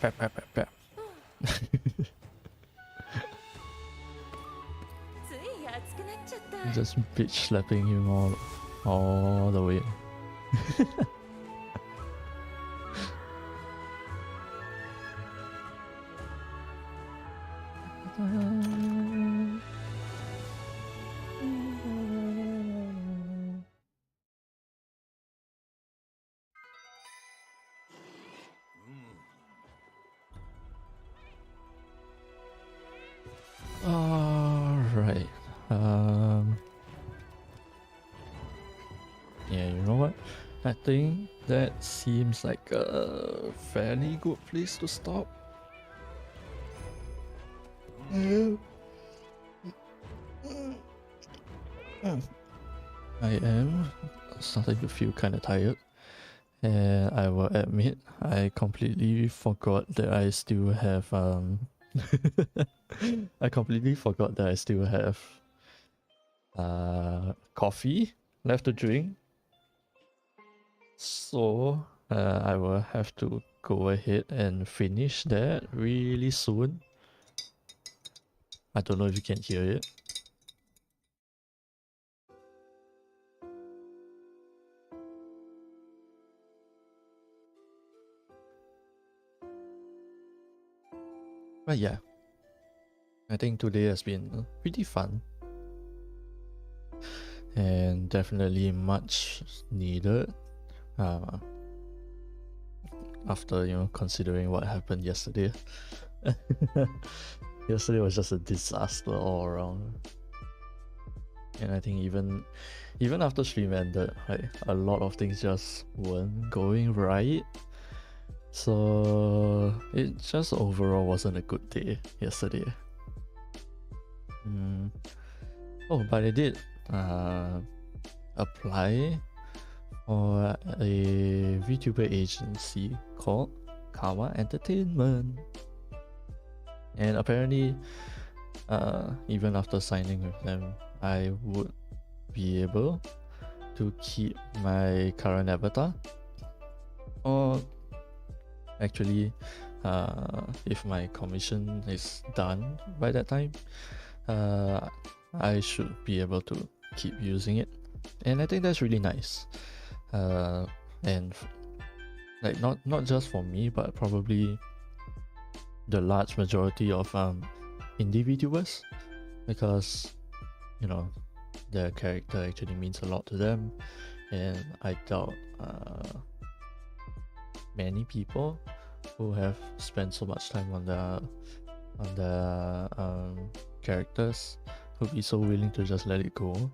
Pap, pap, pap, pap. つい熱くなっちゃった。 Just bitch slapping him all the way. Alright. Yeah, you know what? I think that seems like a fairly good place to stop. I am starting to feel kind of tired, and I will admit I completely forgot that I still have I completely forgot that I still have coffee left to drink. So I will have to go ahead and finish that really soon. I don't know if you can hear it. But yeah, I think today has been pretty fun and definitely much needed after, you know, considering what happened yesterday. Yesterday was just a disaster all around, and I think even after stream ended, like, a lot of things just weren't going right. So it just overall wasn't a good day yesterday. Oh, but I did apply for a Vtuber agency called Kawa Entertainment, and apparently even after signing with them, I would be able to keep my current avatar, or actually if my commission is done by that time, I should be able to keep using it, and I think that's really nice. And like not just for me, but probably the large majority of indie VTubers, because you know their character actually means a lot to them, and I doubt many people who have spent so much time on the characters would be so willing to just let it go.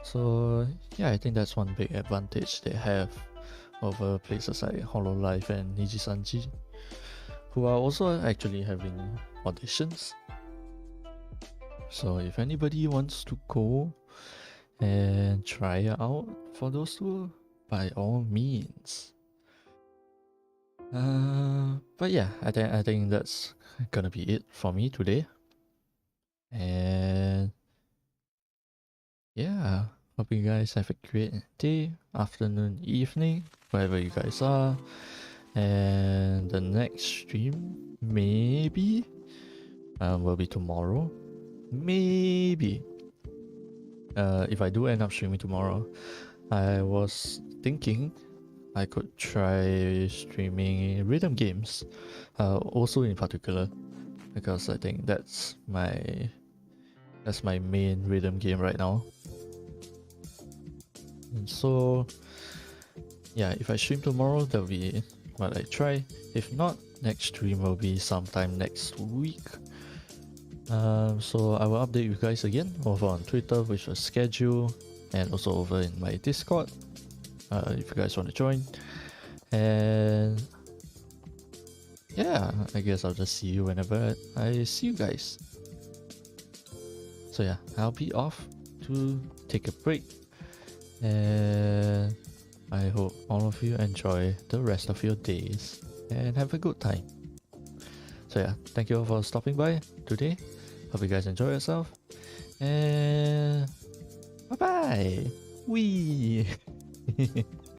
So yeah, I think that's one big advantage they have over places like Hololive and Nijisanji, who are also actually having auditions. So if anybody wants to go and try out for those two, by all means. But yeah, I think that's gonna be it for me today. And yeah, hope you guys have a great day, afternoon, evening, wherever you guys are. And the next stream maybe will be tomorrow. Maybe. If I do end up streaming tomorrow, I was thinking I could try streaming rhythm games, also in particular, because I think that's my main rhythm game right now. And so yeah, if I stream tomorrow, that'll be what I try. If not, next stream will be sometime next week. So I will update you guys again over on Twitter with a schedule, and also over in my Discord if you guys want to join. And yeah, I guess I'll just see you whenever I see you guys. So yeah, I'll be off to take a break, and I hope all of you enjoy the rest of your days and have a good time. So yeah, thank you all for stopping by today. Hope you guys enjoy yourself, and bye bye. Wee.